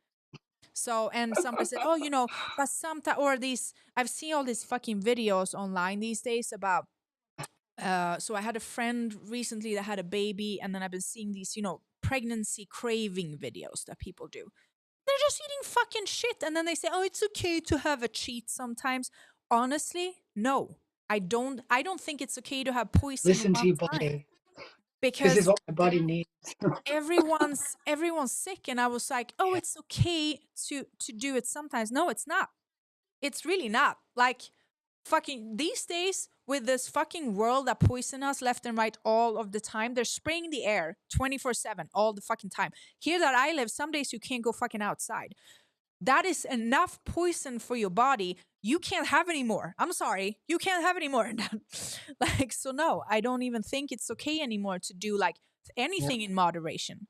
So, and somebody said, oh, but sometimes, or these, I've seen all these fucking videos online these days about, so I had a friend recently that had a baby, and then I've been seeing these, pregnancy craving videos that people do. They're just eating fucking shit. And then they say, oh, it's okay to have a cheat sometimes. Honestly, no. I don't think it's okay to have poison Listen to one your time body. This is because what my body needs. everyone's sick. And I was like, oh, Yeah. it's okay to do it sometimes. No, it's not. It's really not. Like fucking these days with this fucking world that poison us left and right all of the time, they're spraying the air 24/7 all the fucking time. Here that I live, some days you can't go fucking outside. That is enough poison for your body. You can't have any more. I'm sorry. You can't have any more. Like, so no, I don't even think it's okay anymore to do like Yeah. anything in moderation.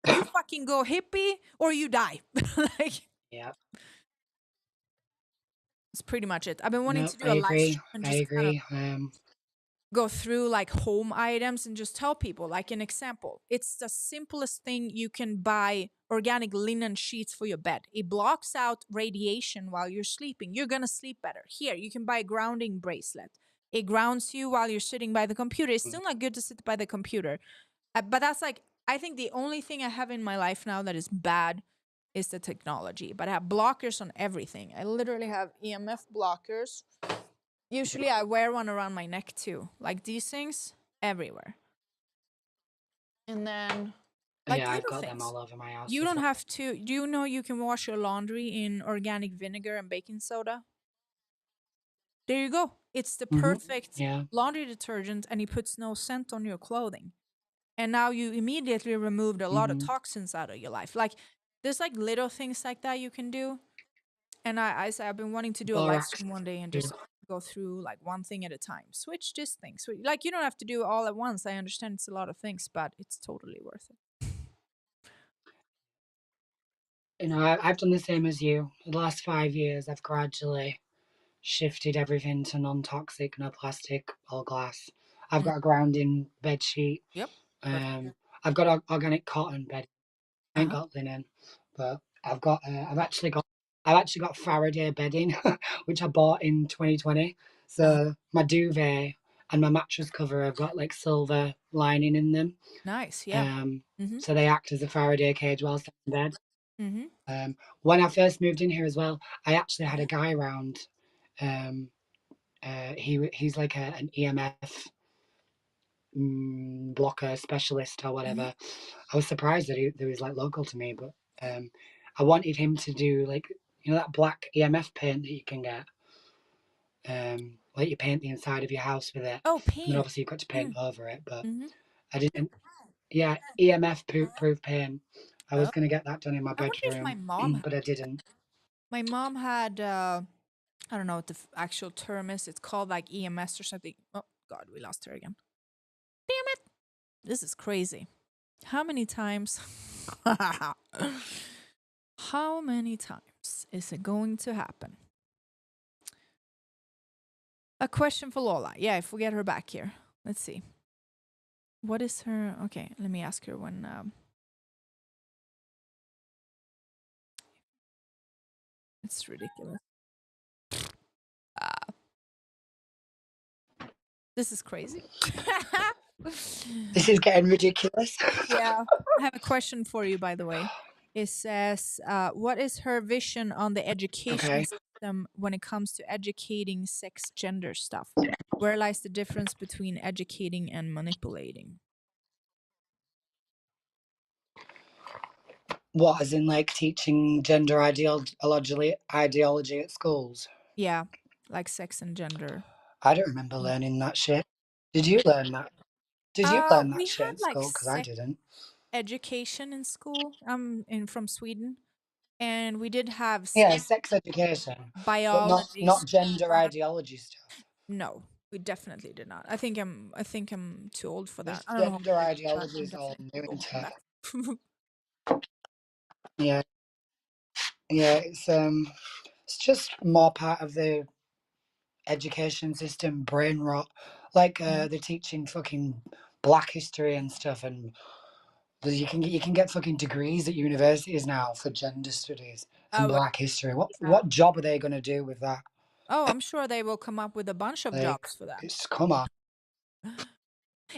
You fucking go hippie or you die. Like, Yeah. it's pretty much it. I've been wanting No, to do I a live agree. stream and I just kind of agree. go through like home items and just tell people like an example. It's the simplest thing. You can buy organic linen sheets for your bed. It blocks out radiation while you're sleeping. You're going to sleep better. Here, you can buy a grounding bracelet. It grounds you while you're sitting by the computer. It's still not good to sit by the computer. But that's like, I think the only thing I have in my life now that is bad is the technology. But I have blockers on everything. I literally have EMF blockers. Usually I wear one around my neck too. Like these things everywhere. And then like Yeah, I've little got them things. all over my house You as don't well. have to. Do you know you can wash your laundry in organic vinegar and baking soda? There you go. It's the perfect Yeah. laundry detergent and it puts no scent on your clothing. And now you immediately removed a lot of hmm toxins out of your life. Like there's like little things like that you can do. And I say I've been wanting to do a live Borax stream one day and too. just go through like one thing at a time. Switch this thing. So like you don't have to do it all at once. I understand it's a lot of things, but it's totally worth it. I've done the same as you. The last 5 years, I've gradually shifted everything to non-toxic, no plastic, all glass. I've Mm. got a grounding bed sheet. Yep. Perfect. Um, I've got organic cotton bed. I ain't Uh-huh. got linen, but I've actually got Faraday bedding, which I bought in 2020. Uh-huh. So my duvet and my mattress cover have got like silver lining in them. Nice. Yeah. Um, Mm-hmm. so they act as a Faraday cage whilst I'm in bed. Mm-hmm. When I first moved in here as well, I actually had a guy around. Um, he's like an EMF blocker specialist or Mm-hmm. whatever. I was surprised that he was like local to me, but I wanted him to do like that black EMF paint that you can get. Like you paint the inside of your house with it, Oh, and then paint. obviously you've got to paint over it. But Mm-hmm. I didn't. Yeah, EMF proof paint. I was Oh, gonna get that done in my I wonder if my bedroom, mom had. but I didn't. My mom had. I don't know what the actual term is. It's called like EMS or something. Oh God, we lost her again. Damn it! This is crazy. How many times? How many times is it going to happen? A question for Lola. Yeah, if we get her back here. Let's see. What is her? Okay, let me ask her when. It's ridiculous. Ah, this is crazy. This is getting ridiculous. Yeah, I have a question for you, by the way. It says, what is her vision on the education Okay. system when it comes to educating sex gender stuff? Where lies the difference between educating and manipulating? What, as in like teaching gender ideology at schools? Yeah, like sex and gender. I don't remember learning that shit. Did you learn that? Did you learn that We shit had at like school? Because I sex didn't. education in school. I'm in from Sweden, and we did have Yeah, sex sex education, but biology. not gender ideology stuff. No, we definitely did not. I think I'm too old for that. This I don't know how gender old you are, but ideology I'm is all definitely new too old for into. that. Yeah, yeah. It's just more part of the education system, brain rot. Like Mm. they're teaching fucking Black history and stuff, and you can get fucking degrees at universities now for gender studies and Oh, Black history. What yeah. what job are they gonna do with that? Oh, I'm sure they will come up with a bunch of Like, jobs for that. it's come on,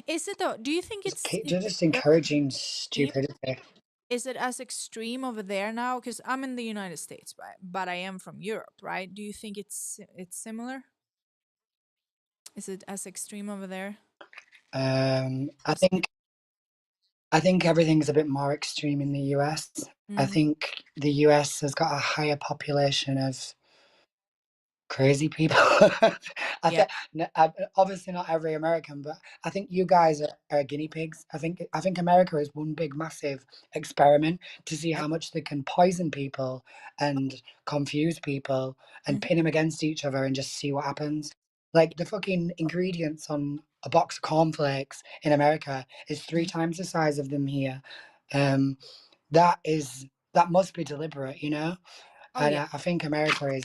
Is it though? Do you think they're it's just still encouraging extreme? stupidity. Is it as extreme over there now? Because I'm in the United States, right? But I am from Europe, right? Do you think it's similar? Is it as extreme over there? Um, I As think I think everything's a bit more extreme in the US. I mm, think the US has got a higher population of crazy people. I yeah. think obviously not every American, but I think you guys are guinea pigs. I think America is one big massive experiment to see Yep. how much they can poison people and confuse people and Hmm. pin them against each other and just see what happens. Like the fucking ingredients on a box of cornflakes in America is three Hmm. times the size of them here. Um, that is that must be deliberate. Oh And yeah. I think America is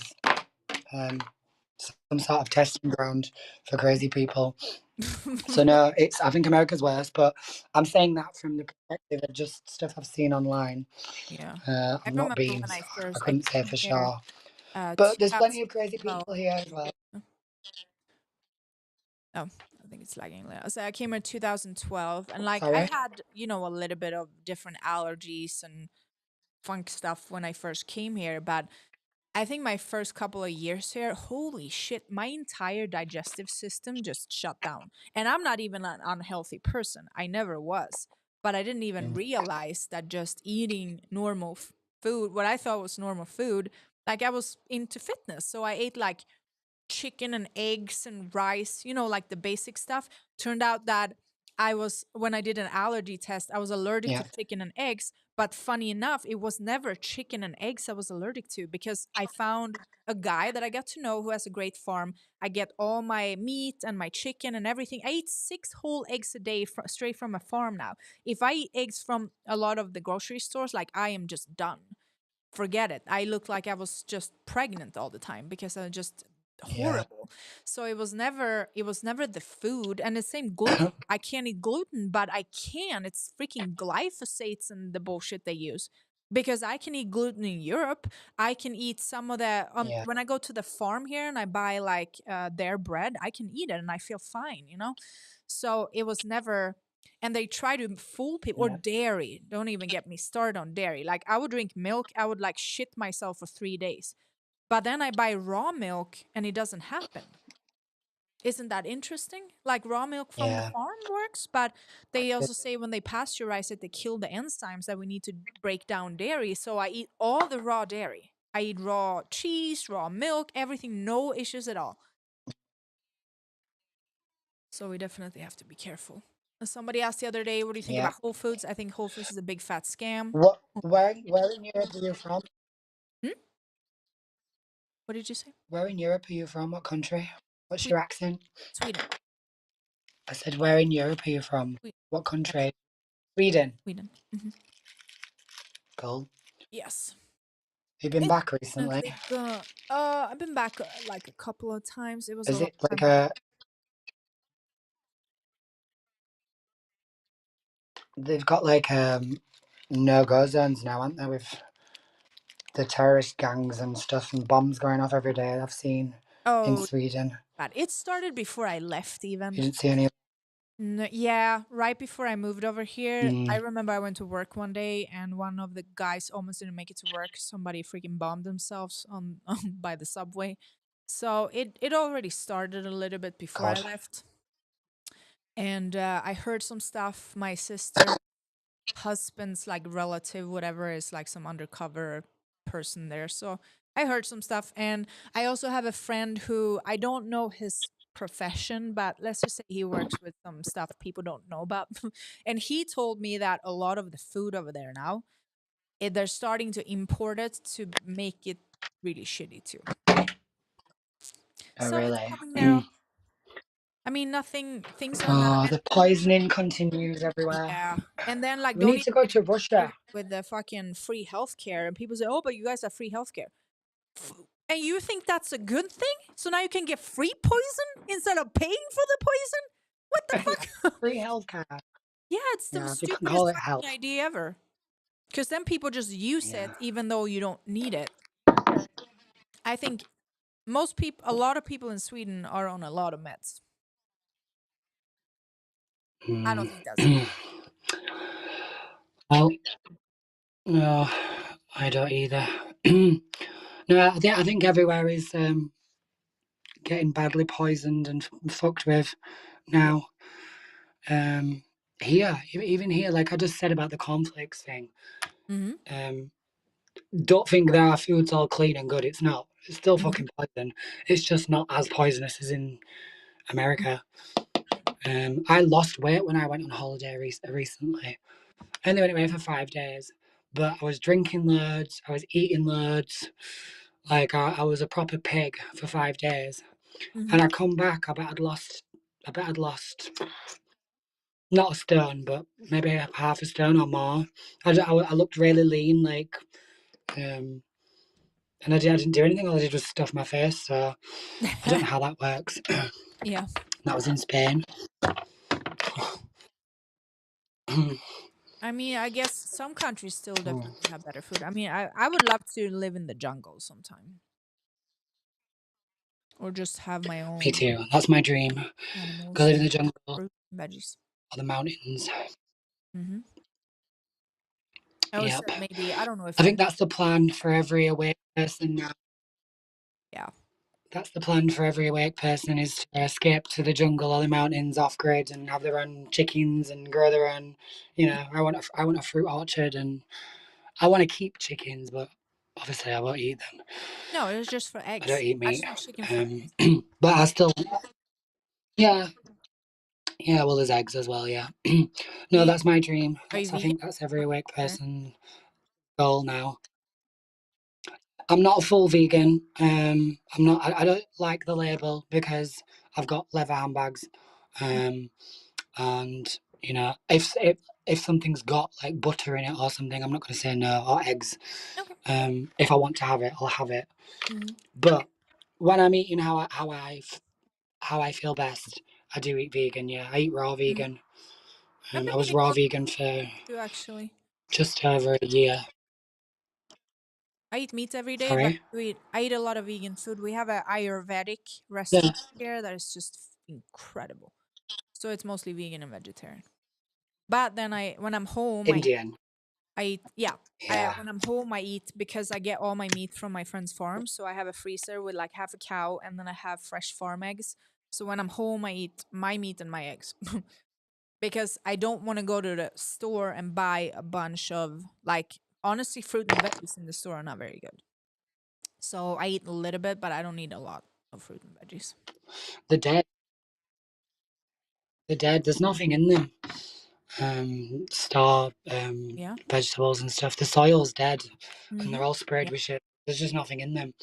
um, some sort of testing ground for crazy people. So no, I think America's worse, but I'm saying that from the perspective of just stuff I've seen online. Yeah. I I'm not remember being, when I I couldn't say came for here, sure, but there's plenty of crazy 2012. people here as well. Oh, I think it's lagging. So I came in 2012, and like I Sorry. had, a little bit of different allergies and funk stuff when I first came here, but I think my first couple of years here, holy shit, my entire digestive system just shut down. And I'm not even an unhealthy person. I never was. But I didn't even Mm, realize that just eating normal food, what I thought was normal food, like I was into fitness. So I ate like chicken and eggs and rice, like the basic stuff. Turned out that when I did an allergy test, I was allergic to yeah, chicken and eggs. But funny enough, it was never chicken and eggs I was allergic to because I found a guy that I got to know who has a great farm. I get all my meat and my chicken and everything. I eat 6 whole eggs a day straight from a farm now. If I eat eggs from a lot of the grocery stores, like I am just done. Forget it. I looked like I was just pregnant all the time because I just yeah, horrible. So it was never the food, and the same gluten. I can't eat gluten, but I can. It's freaking glyphosates and the bullshit they use. Because I can eat gluten in Europe, I can eat some of the yeah. when I go to the farm here and I buy like their bread, I can eat it and I feel fine. So it was never. And they try to fool people. Or Yeah. dairy. Don't even get me started on dairy. Like, I would drink milk, I would like shit myself for 3 days. But then I buy raw milk and it doesn't happen. Isn't that interesting? Like, raw milk from the Yeah. farm works, but they also say when they pasteurize it, they kill the enzymes that we need to break down dairy. So I eat all the raw dairy. I eat raw cheese, raw milk, everything, no issues at all. So we definitely have to be careful. Somebody asked the other day, what do you think Yeah. about Whole Foods? I think Whole Foods is a big fat scam. Where in Europe are you from? Hmm? What did you say? Where in Europe are you from? What country? What's Sweden. your accent? Sweden. I said, where in Europe are you from? Sweden. What country? Sweden. Sweden. Cool. Yes. Have you been It's back recently? definitely good. I've been back like a couple of times. It was a Is long it like time ago. they've got like no-go zones now, aren't they, with the terrorist gangs and stuff and bombs going off every day I've seen in Oh, Sweden. but it started before I left even. You didn't see any. Yeah, right before I moved over here, I Mm, remember I went to work one day and one of the guys almost didn't make it to work. Somebody freaking bombed themselves on, by the subway. So it already started a little bit before I God. left. And I heard some stuff. My sister husband's like relative, whatever, is like some undercover person there. So I heard some stuff. And I also have a friend who I don't know his profession, but let's just say he works with some stuff people don't know about. And he told me that a lot of the food over there now, they're starting to import it to make it really shitty too. Oh, So it's really? coming there. I mean, nothing, things are not. Oh, And the poisoning continues everywhere. yeah. And then, like, We don't need even to go get to me started Russia. with the fucking free healthcare. And people say, oh, but you guys have free healthcare. And you think that's a good thing? So now you can get free poison instead of paying for the poison? What the Yeah, fuck? free healthcare. Yeah, it's the Yeah, you can stupidest call it fucking health. idea ever. Because then people just use Yeah. it even though you don't need it. I think most people, a lot of people in Sweden are on a lot of meds. I don't Mm. think that's good. Well, no, I don't either. No, I think everywhere is getting badly poisoned and fucked with Yeah. now. Um, Here, even here, like I just said about the cornflakes thing. Mm-hmm. Um, don't think that our food's all clean and good. It's not. It's still Mm-hmm. fucking poison. It's just not as poisonous as in America. I lost weight when I went on holiday recently. I only went away for 5 days, but I was drinking loads. I was eating loads. Like I was a proper pig for 5 days. Mm-hmm. And I come back. I bet I'd lost not a stone, but maybe half a stone or more. I looked really lean, like, and I didn't do anything. All I did was stuff my face. So I don't know how that works. Yeah. That was in Spain. I mean, I guess some countries still definitely have better food. I mean, I would love to live in the jungle sometime or just have my Me own too. That's my dream. Go animals, live in the jungle or fruit, veggies. the mountains. Hmm. I always Yep. said maybe, I don't know if I I, think that's the plan for every awake person now. yeah. That's the plan for every awake person is to escape to the jungle or the mountains off grid and have their own chickens and grow their own. I want a fruit orchard and I want to keep chickens, but obviously I won't eat them. No, it's just for I don't eggs. eat I meat. just want chicken for Um, eggs. but I still, yeah, yeah. Well, there's eggs as well. Yeah. Do No, you, that's my dream. are you I vegan think that's every or awake vegetarian? person goal now. I'm not a full vegan. I'm not. I don't like the label because I've got leather handbags. Um, and if something's got like butter in it or something, I'm not going to say no, or eggs. Okay. If I want to have it, I'll have it. Mm-hmm. But when I'm eating how I feel best, I do eat vegan. Yeah, I eat raw Mm-hmm. vegan. I've been I was eating raw more vegan for too, actually. just over a year. I eat meat every day, but Sorry. I eat a lot of vegan food. We have a Ayurvedic Yeah. restaurant here that is just incredible. So it's mostly vegan and vegetarian. But then when I'm home, Indian. I eat, yeah. Yeah. When I'm home, I eat because I get all my meat from my friend's farm. So I have a freezer with like half a cow, and then I have fresh farm eggs. So when I'm home, I eat my meat and my eggs because I don't want to go to the store and buy a bunch of like, honestly, fruit and veggies in the store are not very good. So I eat a little bit, but I don't eat a lot of fruit and veggies. The dead. The dead. There's nothing in them. Star Yeah. vegetables and stuff. The soil's dead, and Mm-hmm. they're all sprayed Yeah. with shit. There's just nothing in them.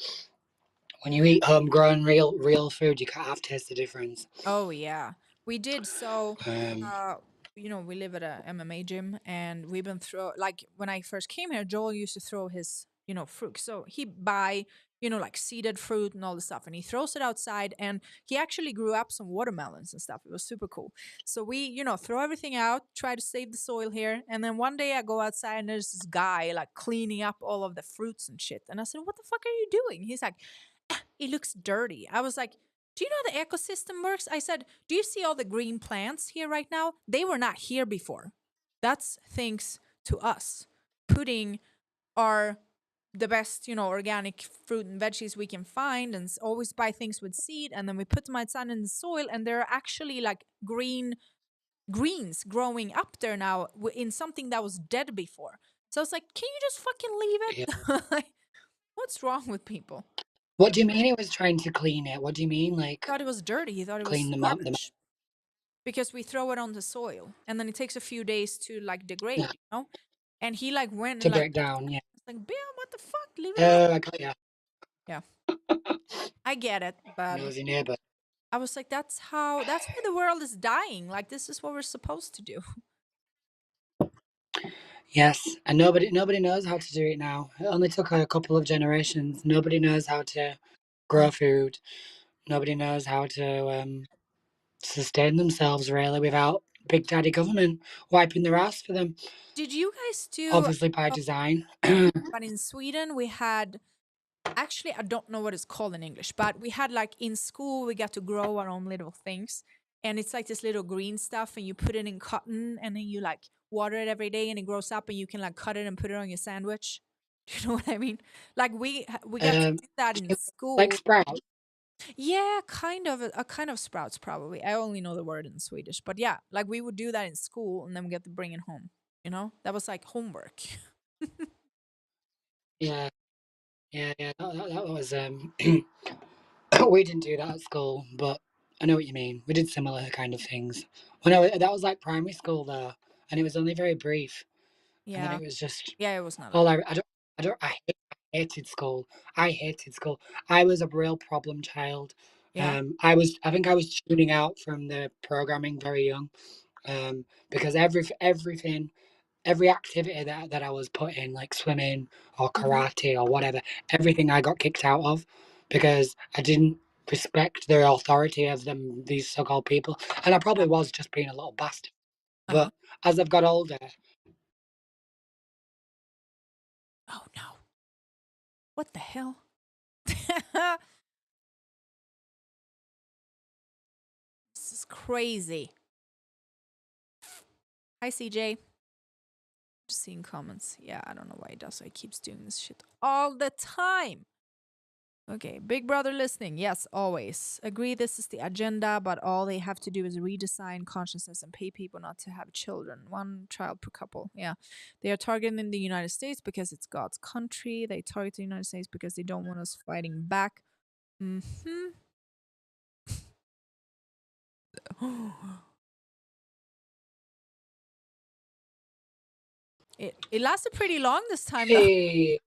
When you eat homegrown, real food, you can't have taste the difference. Oh yeah, we did. So, Um, uh, we live at a MMA gym, and we've been throw like when I first came here, Joel used to throw his fruit. So he buy like seeded fruit and all the stuff, and he throws it outside. And he actually grew up some watermelons and stuff. It was super cool. So we throw everything out, try to save the soil here, and then one day I go outside and there's this guy like cleaning up all of the fruits and shit, and I said, "What the fuck are you doing?" He's like, "It looks dirty." I was like, "Do you know how the ecosystem works?" I said, "Do you see all the green plants here right now? They were not here before. That's thanks to us putting our the best, organic fruit and veggies we can find, and always buy things with seed, and then we put them outside in the soil, and there are actually like greens growing up there now in something that was dead before." So I was like, "Can you just fucking leave yeah. it?" Like, what's wrong with people? What do you mean he was trying to clean it? What do you mean, like Thought it was dirty. He thought it clean was them up? garbage because we throw it on the soil and then it takes a few days to like Yeah, degrade. And he like went to and like break down. Yeah. was like, "Bill, what the fuck? Leave it alone." I got you. Yeah, I get it, but Nosy neighbor. I was like, that's why the world is dying. Like this is what we're supposed to do. Yes, and nobody knows how to do it now. It only took a couple of generations. Nobody knows how to Mm. grow food. Nobody knows how to sustain themselves really without big daddy government wiping their ass for them. Did you guys do? Obviously by Oh, design. but in Sweden we had, actually I don't know what it's called in English, but we had like in school we got to grow our own little things, and it's like this little green stuff, and you put it in cotton, and then you like water it every day, and it grows up, and you can like cut it and put it on your sandwich. Do you know what I mean? Like we got to um, do that in like school. sprout. Yeah, kind of a kind of sprouts probably. I only know the word in Swedish, but yeah, like we would do that in school, and then we get to bring it home. That was like homework. Yeah, yeah. That was we didn't do that at school, but I know what you mean. We did similar kind of things. That was like primary school though, and it was only very brief. And then Yeah, it was just yeah, it was not a all lot. I hated school. I hated school. I was a real problem child. Yeah. I think I was tuning out from the programming very young. Because every activity that I was put in, like swimming or Hmm. karate or whatever, everything I got kicked out of because I didn't respect the authority of these so-called people, and I Yeah. probably was just being a little bastard. Uh-huh. But as I've got older, Oh no. What the hell? This is crazy. Hi, CJ. Just seeing comments. Yeah, I don't know why he does. He keeps doing this shit all the time. Okay, Big Brother listening. Yes, always. Agree this is the agenda, but all they have to do is redesign consciousness and pay people not to have children. One child per couple. Yeah. They are targeting the United States because it's God's country. They target the United States because they don't want us fighting back. Hmm. It lasted pretty long this time though. hey,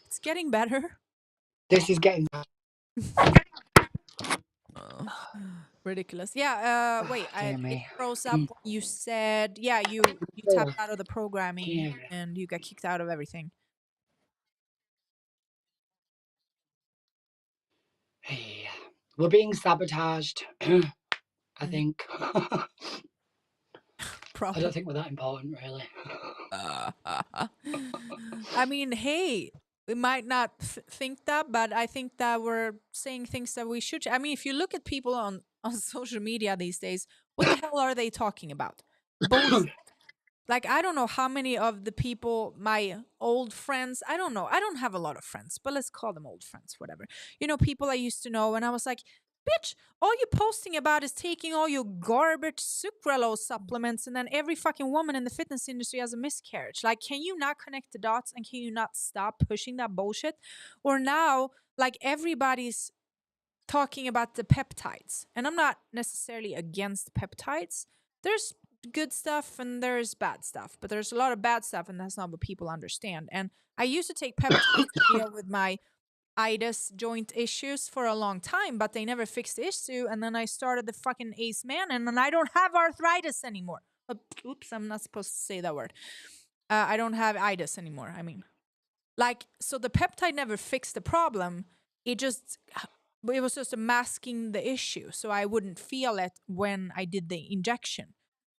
It's getting better. this is getting Oh, ridiculous. Yeah, wait, dear it me. froze up when you said, yeah, you tapped out of the programming Yeah. and you got kicked out of everything. Hey, we're being sabotaged. I Mhm. think. I don't Probably. think we're that important, really. I mean, hey, we might not think that, but I think that we're saying things that we should. I mean, if you look at people on social media these days, what the hell are they talking about? bullshit. Like, I don't know how many of the people, my old friends, I don't know. I don't have a lot of friends, but let's call them old friends, whatever. You know, people I used to know, and I was like, bitch, all you're posting about is taking all your garbage sucralose supplements, and then every fucking woman in the fitness industry has a miscarriage. Like, can you not connect the dots and can you not stop pushing that bullshit? Or now, like, everybody's talking about the peptides, and I'm not necessarily against peptides. There's good stuff and there's bad stuff, but there's a lot of bad stuff, and that's not what people understand. And I used to take peptides to deal with my itis joint issues for a long time, but they never fixed the issue. And then I started the fucking Acemannan, and I don't have arthritis anymore. Oops, I'm not supposed to say that word. I don't have itis anymore. I mean, like, so the peptide never fixed the problem. It just, it was just masking the issue, so I wouldn't feel it when I did the injection.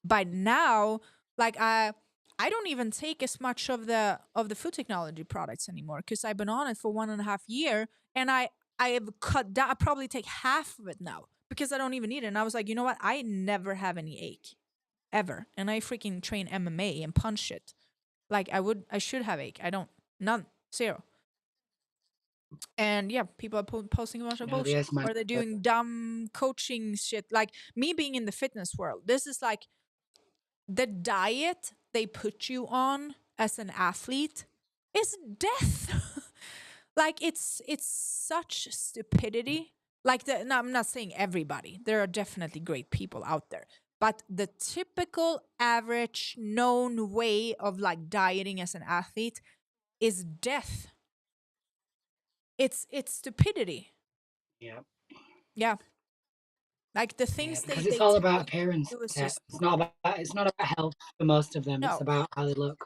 But now, like, I don't even take as much of the food technology products anymore because I've been on it for 1.5 years, and I have cut down. I probably take half of it now because I don't even need it. And I was like, you know what? I never have any ache ever, and I freaking train MMA and punch it. Like, I should have ache. I don't. None. Zero. And yeah, people are posting a bunch of No, the bullshit, Acemannan. or they're doing dumb coaching shit. Like me being in the fitness world, this is like the diet they put you on as an athlete is death. Like, it's such stupidity. Like, no, I'm not saying everybody. There are definitely great people out there, but the typical average known way of like dieting as an athlete is death. It's stupidity. Yeah. Yeah. Like the Yeah, things because it's they all tell about you appearance. it was It's just not about health for most of them. It's no. about how they look.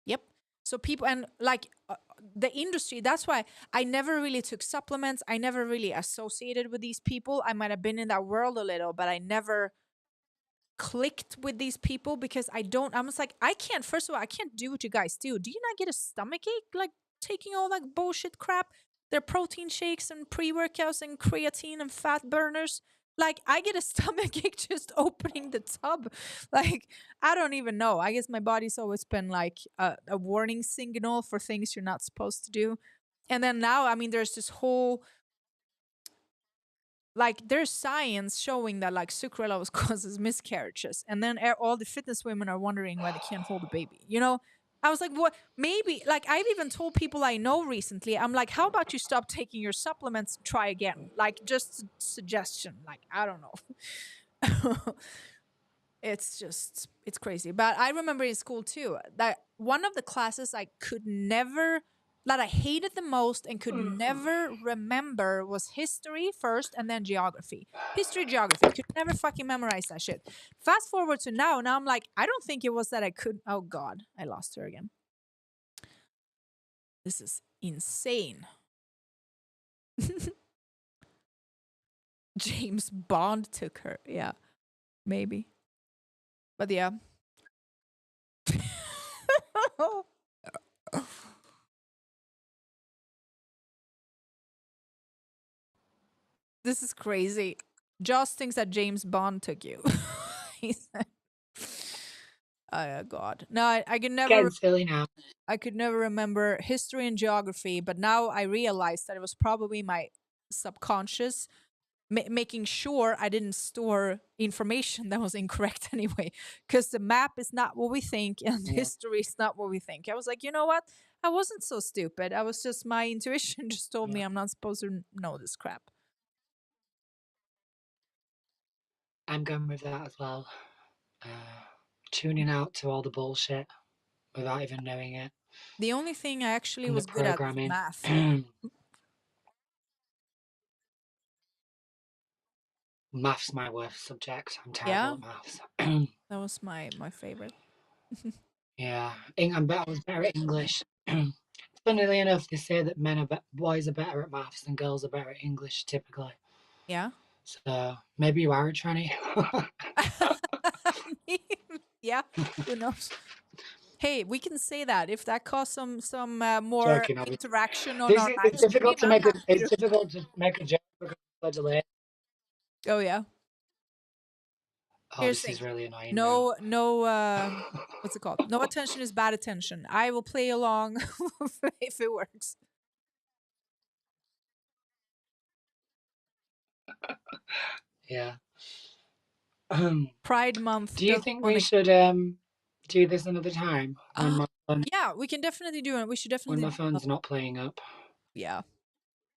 Yep. So people, and like the industry, that's why I never really took supplements. I never really associated with these people. I might have been in that world a little, but I never clicked with these people because I was like, I can't, first of all, I can't do what you guys do. Do you not get a stomach ache like taking all that bullshit crap? Their protein shakes and pre-workouts and creatine and fat burners. Like, I get a stomach ache just opening the tub. Like, I don't even know. I guess my body's always been like a warning signal for things you're not supposed to do. And then now, I mean, there's this whole, like, there's science showing that like sucralose causes miscarriages, and then all the fitness women are wondering why they can't hold a baby, you know. I was like, what? Maybe, like, I've even told people I know recently, I'm like, how about you stop taking your supplements and try again, like, just suggestion, like, I don't know. It's just, it's crazy. But I remember in school too that one of the classes I could never, that I hated the most and could never remember was history first and then geography. History, geography. Could never fucking memorize that shit. Fast forward to now, I'm like, I don't think it was that I could. Oh God, I lost her again. This is insane. James Bond took her. Yeah, maybe. But yeah. This is crazy. Joss thinks that James Bond took you. He said, oh God. No, I could never Getting silly now. remember history and geography, but now I realized that it was probably my subconscious making sure I didn't store information that was incorrect anyway. Because the map is not what we think, and Yeah. history is not what we think. I was like, you know what? I wasn't so stupid. I was just, my intuition just told me Yeah. I'm not supposed to know this crap. I'm going with that as well. Tuning out to all the bullshit without even knowing it, The only thing I actually and the was good at was programming. math. Maths my worst subject. I'm terrible Yeah, at maths. that was my favorite. Yeah, I was better at English. Funnily enough, they say that boys are better at maths than girls are better at English typically. Yeah. So maybe you are a tranny. Yeah, who knows? Hey, we can say that if that caused some more Joking, obviously. interaction on our live It's stream. difficult to I'm make happy to. a joke because of the delay. Oh yeah. Oh, Here's this the is thing. really annoying now. No, what's it called? No attention is bad attention. I will play along if it works. Yeah. Pride Month Do you doesn't think want we to. should do this another time Uh, yeah, we can definitely do it. We should when definitely my do phone's not playing up? yeah,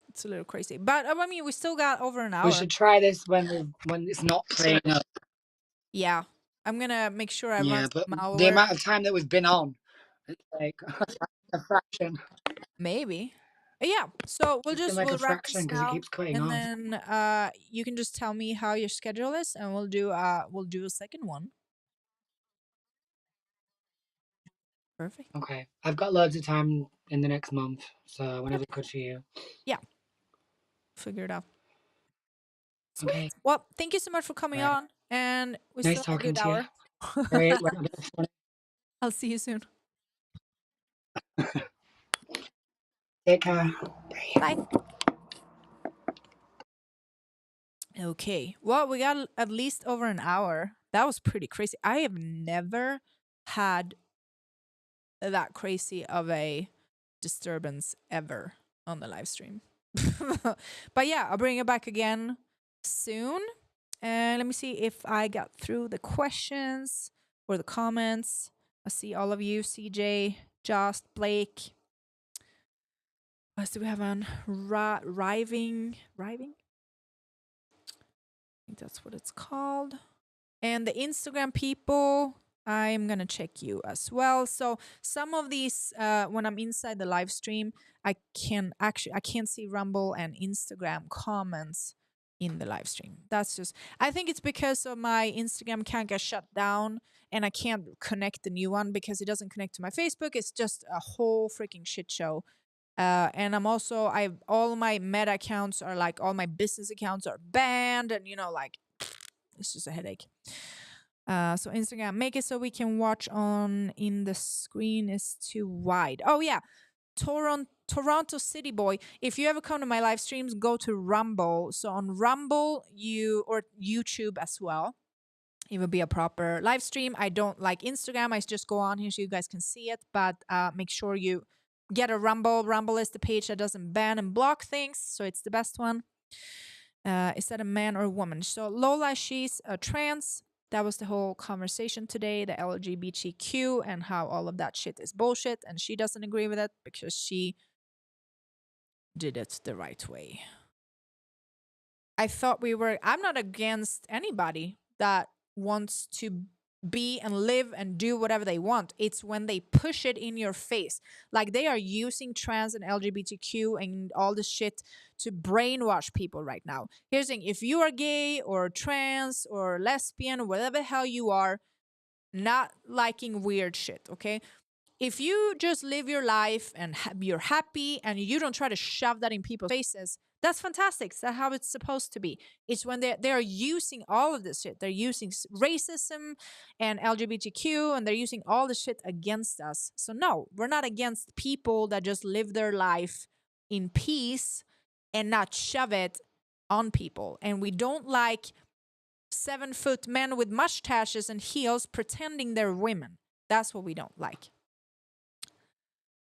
it's a little crazy. But I mean, we still got over an We hour. should try this when it's not playing up. Yeah. I'm going to make sure I run Yeah, but some the malware. amount of time that we've been on, it's like a fraction. Maybe. Yeah. So It's like we'll a wrap fraction this because it now, keeps cutting and off. then you can just tell me how your schedule is, and we'll do a second one. Perfect. Okay, I've got loads of time in the next month, so whenever's good for you. Yeah. Figure it out. Sweet. Okay, Well, thank you so much for coming right. on, and we Nice still have a talking good to you. hour. Right, we're not gonna I'll see you soon. take care. Bye. Okay. Well, we got at least over an hour. That was pretty crazy. I have never had that crazy of a disturbance ever on the live stream. But yeah, I'll bring it back again soon. And let me see if I got through the questions or the comments. I see all of you, CJ, Just, Blake. What else do we have on? Riving? I think that's what it's called. And the Instagram people, I'm going to check you as well. So some of these, when I'm inside the live stream, I can't see Rumble and Instagram comments in the live stream. That's just, I think it's because of my Instagram can't get shut down and I can't connect the new one because it doesn't connect to my Facebook. It's just a whole freaking shit show. And I'm also, all my meta accounts are like, all my business accounts are banned and, like, it's just a headache. So Instagram, make it so we can watch on in the screen is too wide. Oh yeah, Toronto City Boy. If you ever come to my live streams, go to Rumble. So on Rumble, or YouTube as well, it will be a proper live stream. I don't like Instagram. I just go on here so you guys can see it. But make sure you get a Rumble. Rumble is the page that doesn't ban and block things, so it's the best one. Is that a man or a woman? So Lola, she's a trans. That was the whole conversation today, the LGBTQ and how all of that shit is bullshit. And she doesn't agree with it because she did it the right way. I'm not against anybody that wants to be and live and do whatever they want. It's when they push it in your face. Like they are using trans and LGBTQ and all this shit to brainwash people right now. Here's the thing, if you are gay or trans or lesbian, whatever the hell you are, not liking weird shit, okay? If you just live your life and you're happy and you don't try to shove that in people's faces, that's fantastic. That's how it's supposed to be. It's when they're using all of this shit. They're using racism and LGBTQ and they're using all this shit against us. So no, we're not against people that just live their life in peace and not shove it on people. And we don't like 7-foot men with mustaches and heels pretending they're women. That's what we don't like.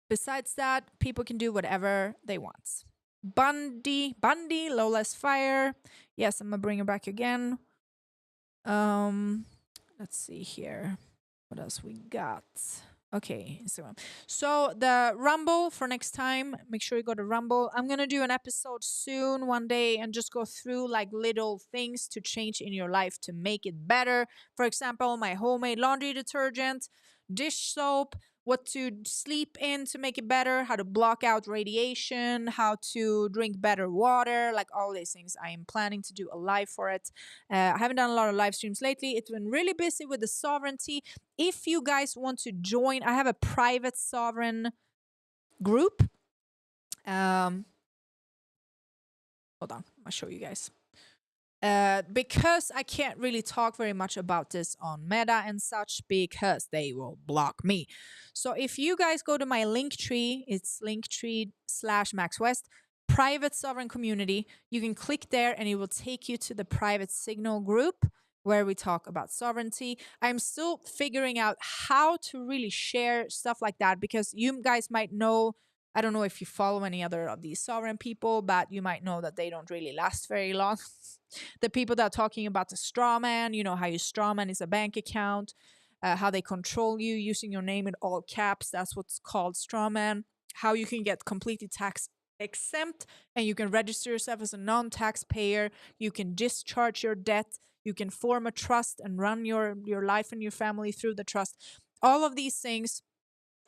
Besides that, people can do whatever they want. Bundy, Lola's fire. Yes, I'm gonna bring her back again. Let's see here. What else we got? Okay, Instagram. So the Rumble for next time, make sure you go to Rumble. I'm gonna do an episode soon one day and just go through like little things to change in your life to make it better. For example, my homemade laundry detergent, dish soap, what to sleep in to make it better, how to block out radiation, how to drink better water, like all these things. I am planning to do a live for it. I haven't done a lot of live streams lately. It's been really busy with the sovereignty. If you guys want to join, I have a private sovereign group. Hold on, I'll show you guys. Because I can't really talk very much about this on Meta and such because they will block me. So if you guys go to my Linktree, it's linktree/MaaxxWest, private sovereign community, you can click there and it will take you to the private signal group. where we talk about sovereignty. I'm still figuring out how to really share stuff like that, because you guys might know, I don't know if you follow any other of these sovereign people, but you might know that they don't really last very long. The people that are talking about the straw man, you know, how your straw man is a bank account, how they control you using your name in all caps. That's what's called straw man. How you can get completely tax exempt and you can register yourself as a non-taxpayer. You can discharge your debt. You can form a trust and run your life and your family through the trust. All of these things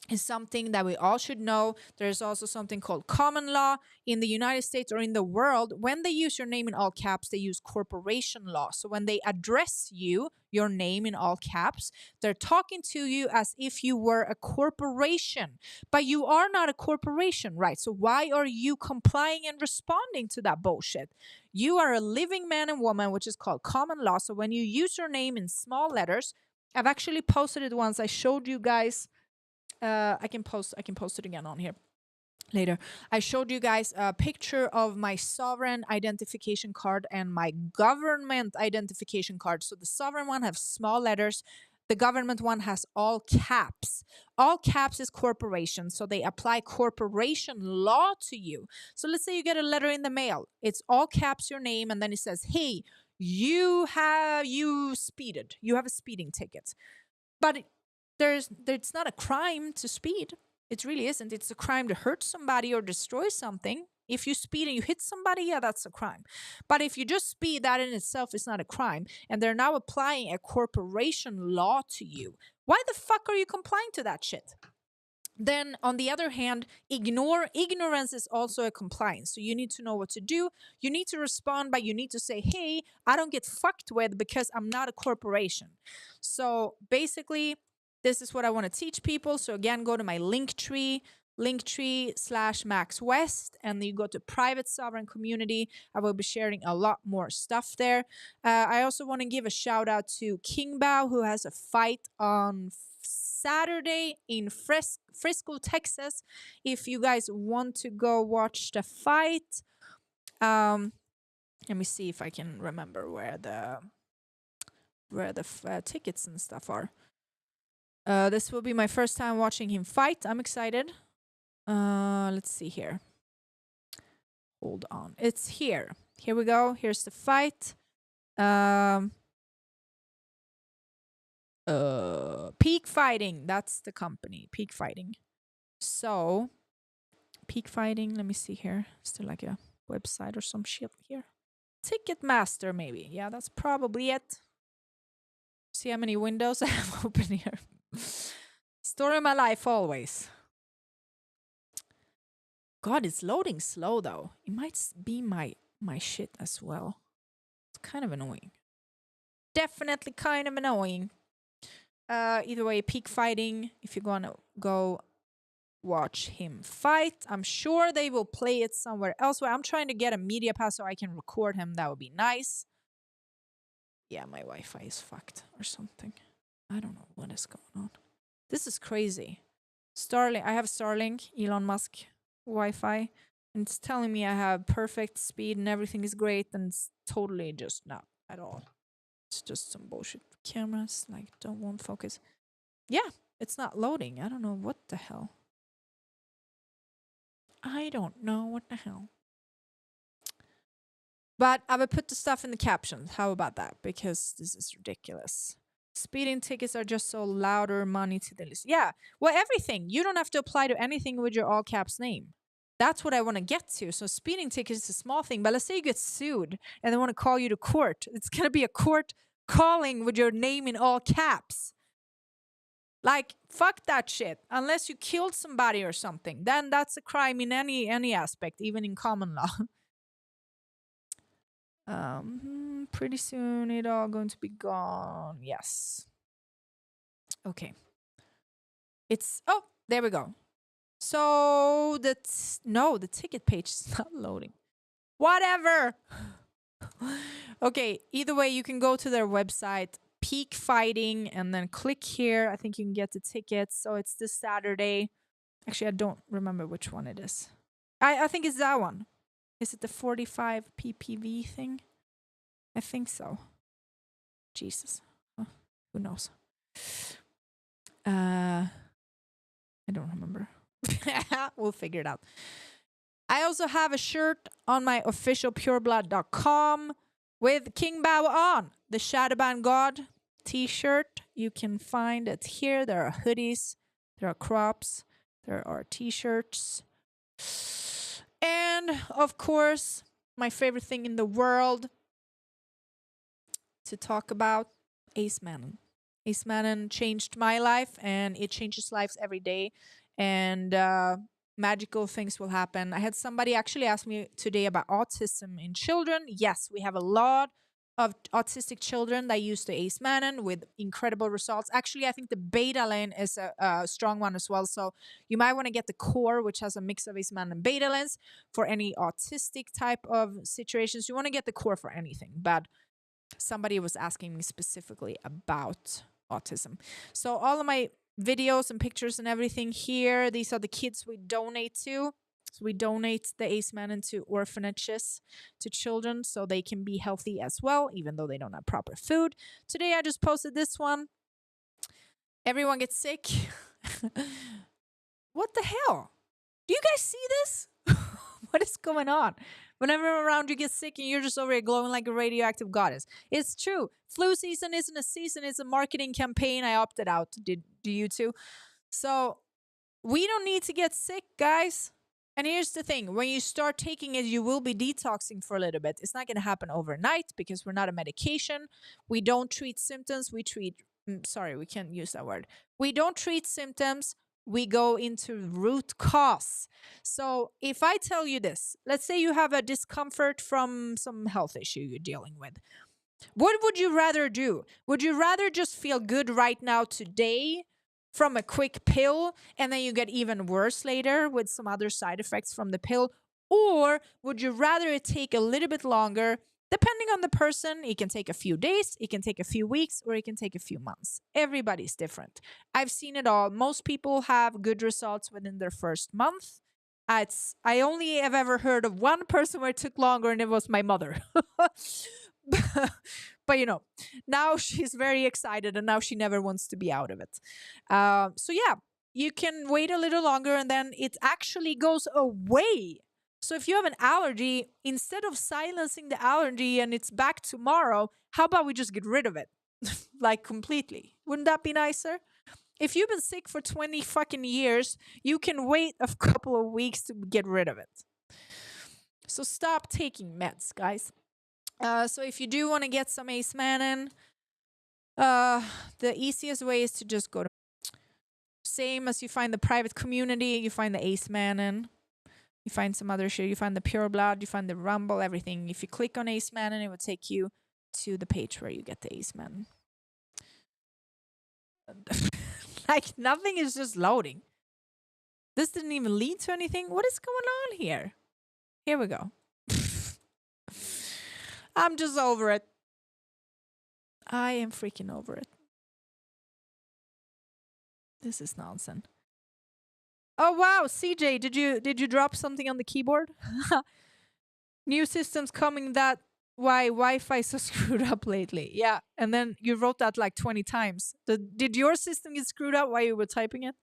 is something that we all should know. There's also something called common law in the United States or in the world. When they use your name in all caps, they use corporation law. So when they address you, your name in all caps, they're talking to you as if you were a corporation, but you are not a corporation, right? So why are you complying and responding to that bullshit? You are a living man and woman, which is called common law. So when you use your name in small letters, I've actually posted it once. I showed you guys. I can post it again on here later. I showed you guys a picture of my sovereign identification card and my government identification card. So the sovereign one has small letters. The government one has all caps. All caps is corporation. So they apply corporation law to you. So let's say you get a letter in the mail. It's all caps your name, and then it says, hey, you speeded. You have a speeding ticket. But it's not a crime to speed. It really isn't. It's a crime to hurt somebody or destroy something. If you speed and you hit somebody, yeah, that's a crime. But if you just speed, that in itself is not a crime. And they're now applying a corporation law to you. Why the fuck are you complying to that shit? Then, on the other hand, ignorance is also a compliance. So you need to know what to do. You need to respond, but you need to say, hey, I don't get fucked with because I'm not a corporation. So basically, this is what I want to teach people. So again, go to my Linktree /Maaxx West, and then you go to private sovereign community. I will be sharing a lot more stuff there. I also want to give a shout out to King Bau, who has a fight on Saturday in Frisco, Texas. If you guys want to go watch the fight, let me see if I can remember where the tickets and stuff are. This will be my first time watching him fight. I'm excited. Let's see here. Hold on. It's here. Here we go. Here's the fight. Peak Fighting. That's the company. Peak Fighting. So, Peak Fighting. Let me see here. Still like a website or some shit here. Ticketmaster, maybe. Yeah, that's probably it. See how many windows I have open here. Story of my life always. God, it's loading slow though. It might be my shit as well. It's kind of annoying. Definitely kind of annoying. Either way, Peak Fighting. If you're gonna go watch him fight, I'm sure they will play it somewhere else. I'm trying to get a media pass so I can record him. That would be nice. Yeah, my Wi-Fi is fucked or something. I don't know what is going on. This is crazy. Starlink. I have Starlink, Elon Musk Wi-Fi, and it's telling me I have perfect speed and everything is great, and it's totally just not at all. It's just some bullshit. Cameras won't focus. Yeah, it's not loading. I don't know what the hell. I don't know what the hell. But I will put the stuff in the captions. How about that? Because this is ridiculous. Speeding tickets are just so louder money to the list. Yeah, well, everything. You don't have to apply to anything with your all caps name. That's what I want to get to. So speeding tickets is a small thing, but let's say you get sued and they want to call you to court. It's going to be a court calling with your name in all caps. Like, fuck that shit. Unless you killed somebody or something, then that's a crime in any aspect, even in common law. Pretty soon it all going to be gone. Yes. Okay. Oh, there we go. So the ticket page is not loading. Whatever. Okay, either way, you can go to their website, Peak Fighting, and then click here. I think you can get the tickets. So it's this Saturday. Actually, I don't remember which one it is. I think it's that one. Is it the 45 ppv thing? I think so. Jesus. Who knows? I don't remember. We'll figure it out. I also have a shirt on my official pureblood.com with King Bau on, the Shadowban God t-shirt. You can find it here. There are hoodies, there are crops, there are t-shirts. And of course, my favorite thing in the world to talk about, Acemannan. Acemannan changed my life, and it changes lives every day. And magical things will happen. I had somebody actually ask me today about autism in children. Yes, we have a lot of autistic children that use the Acemannan with incredible results. Actually, I think the Betalain is a strong one as well. So you might want to get the core, which has a mix of Acemannan Betalains for any autistic type of situations. You want to get the core for anything, but somebody was asking me specifically about autism. So all of my videos and pictures and everything here, these are the kids we donate to. So we donate the Acemannan to orphanages, to children, so they can be healthy as well, even though they don't have proper food. Today I just posted this one. Everyone gets sick. What the hell? Do you guys see this? What is going on? Whenever around you get sick and you're just over here glowing like a radioactive goddess. It's true. Flu season isn't a season, it's a marketing campaign. I opted out. Do you too? So we don't need to get sick, guys. And here's the thing. When you start taking it, you will be detoxing for a little bit. It's not going to happen overnight because we're not a medication. We don't treat symptoms. We treat... sorry, we can't use that word. We don't treat symptoms. We go into root cause. So if I tell you this, let's say you have a discomfort from some health issue you're dealing with. What would you rather do? Would you rather just feel good right now today from a quick pill and then you get even worse later with some other side effects from the pill? Or would you rather it take a little bit longer? Depending on the person, it can take a few days, it can take a few weeks, or it can take a few months. Everybody's different. I've seen it all. Most people have good results within their first month. I only have ever heard of one person where it took longer, and it was my mother. But you know, now she's very excited, and now she never wants to be out of it. So yeah, you can wait a little longer, and then it actually goes away. So if you have an allergy, instead of silencing the allergy and it's back tomorrow, how about we just get rid of it? Like completely. Wouldn't that be nicer? If you've been sick for 20 fucking years, you can wait a couple of weeks to get rid of it. So stop taking meds, guys. So if you do want to get some Acemannan, the easiest way is to just go to... Same as you find the private community, you find the Acemannan. You find some other shit. You find the Pure Blood. You find the Rumble, everything. If you click on Acemannan, it will take you to the page where you get the Acemannan. Like, nothing is just loading. This didn't even lead to anything. What is going on here? Here we go. I'm just over it. I am freaking over it. This is nonsense. Oh wow, CJ, did you drop something on the keyboard? New systems coming that why Wi-Fi so screwed up lately. Yeah, and then you wrote that like 20 times. Did your system get screwed up while you were typing it?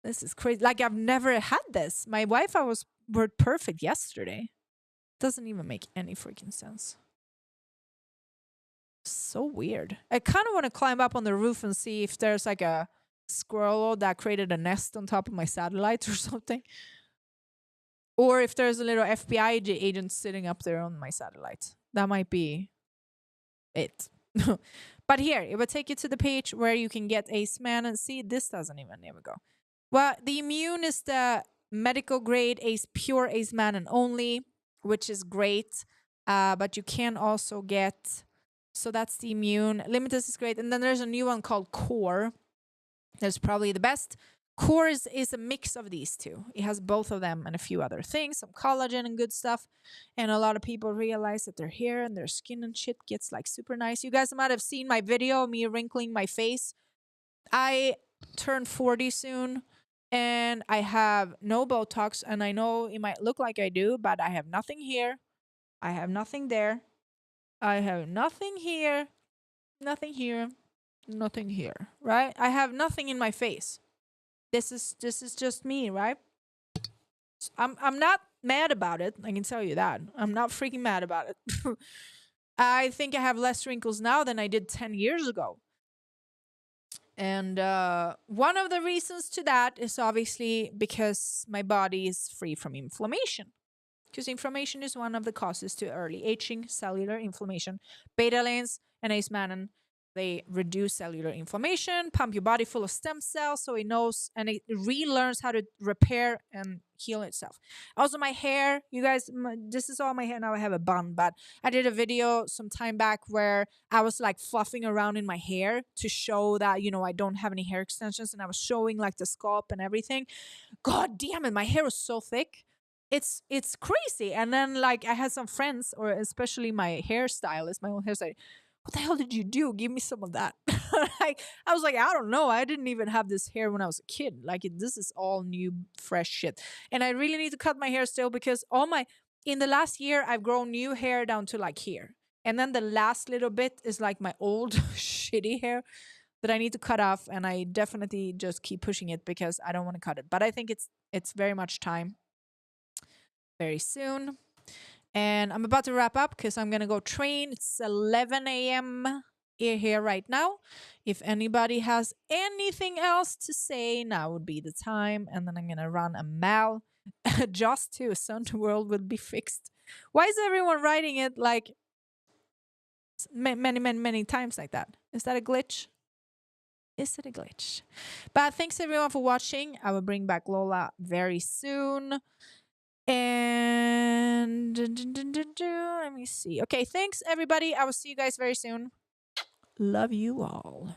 This is crazy. Like I've never had this. My Wi-Fi worked perfect yesterday. Doesn't even make any freaking sense. So weird. I kind of want to climb up on the roof and see if there's like a squirrel that created a nest on top of my satellite or something. Or if there's a little FBI agent sitting up there on my satellite. That might be it. But here, it will take you to the page where you can get Acemannan. See, this doesn't even, there we go. Well, the immune is the medical grade pure Acemannan only, which is great. But you can also get, so that's the immune. Limitless is great. And then there's a new one called Core. That's probably the best. Core is a mix of these two. It has both of them and a few other things, some collagen and good stuff. And a lot of people realize that their hair and their skin and shit gets like super nice. You guys might have seen my video of me wrinkling my face. I turn 40 soon and I have no Botox, and I know it might look like I do, but I have nothing here. I have nothing there. I have nothing here, nothing here, nothing here, right? I have nothing in my face. This is just me, right? I'm not mad about it. I can tell you that. I'm not freaking mad about it. I think I have less wrinkles now than I did 10 years ago. And one of the reasons to that is obviously because my body is free from inflammation. Because inflammation is one of the causes to early aging, cellular inflammation. Betalains and Acemannan, they reduce cellular inflammation, pump your body full of stem cells so it knows and it relearns how to repair and heal itself. Also, my hair, you guys, this is all my hair now. I have a bun, but I did a video some time back where I was like fluffing around in my hair to show that, I don't have any hair extensions, and I was showing like the scalp and everything. God damn it, my hair was so thick. It's crazy. And then like I had some friends, or especially my hairstylist, my own hairstylist. What the hell did you do? Give me some of that. Like I was like, I don't know. I didn't even have this hair when I was a kid. Like this is all new, fresh shit. And I really need to cut my hair still because in the last year I've grown new hair down to like here. And then the last little bit is like my old shitty hair that I need to cut off, and I definitely just keep pushing it because I don't want to cut it. But I think it's very much time very soon. And I'm about to wrap up because I'm going to go train. It's 11 a.m. here right now. If anybody has anything else to say, now would be the time. And then I'm going to run a mile just to soon the world will be fixed. Why is everyone writing it like many times like that? Is that a glitch? Is it a glitch? But thanks everyone for watching. I will bring back Lola very soon. And let me see. Okay, thanks everybody. I will see you guys very soon. Love you all.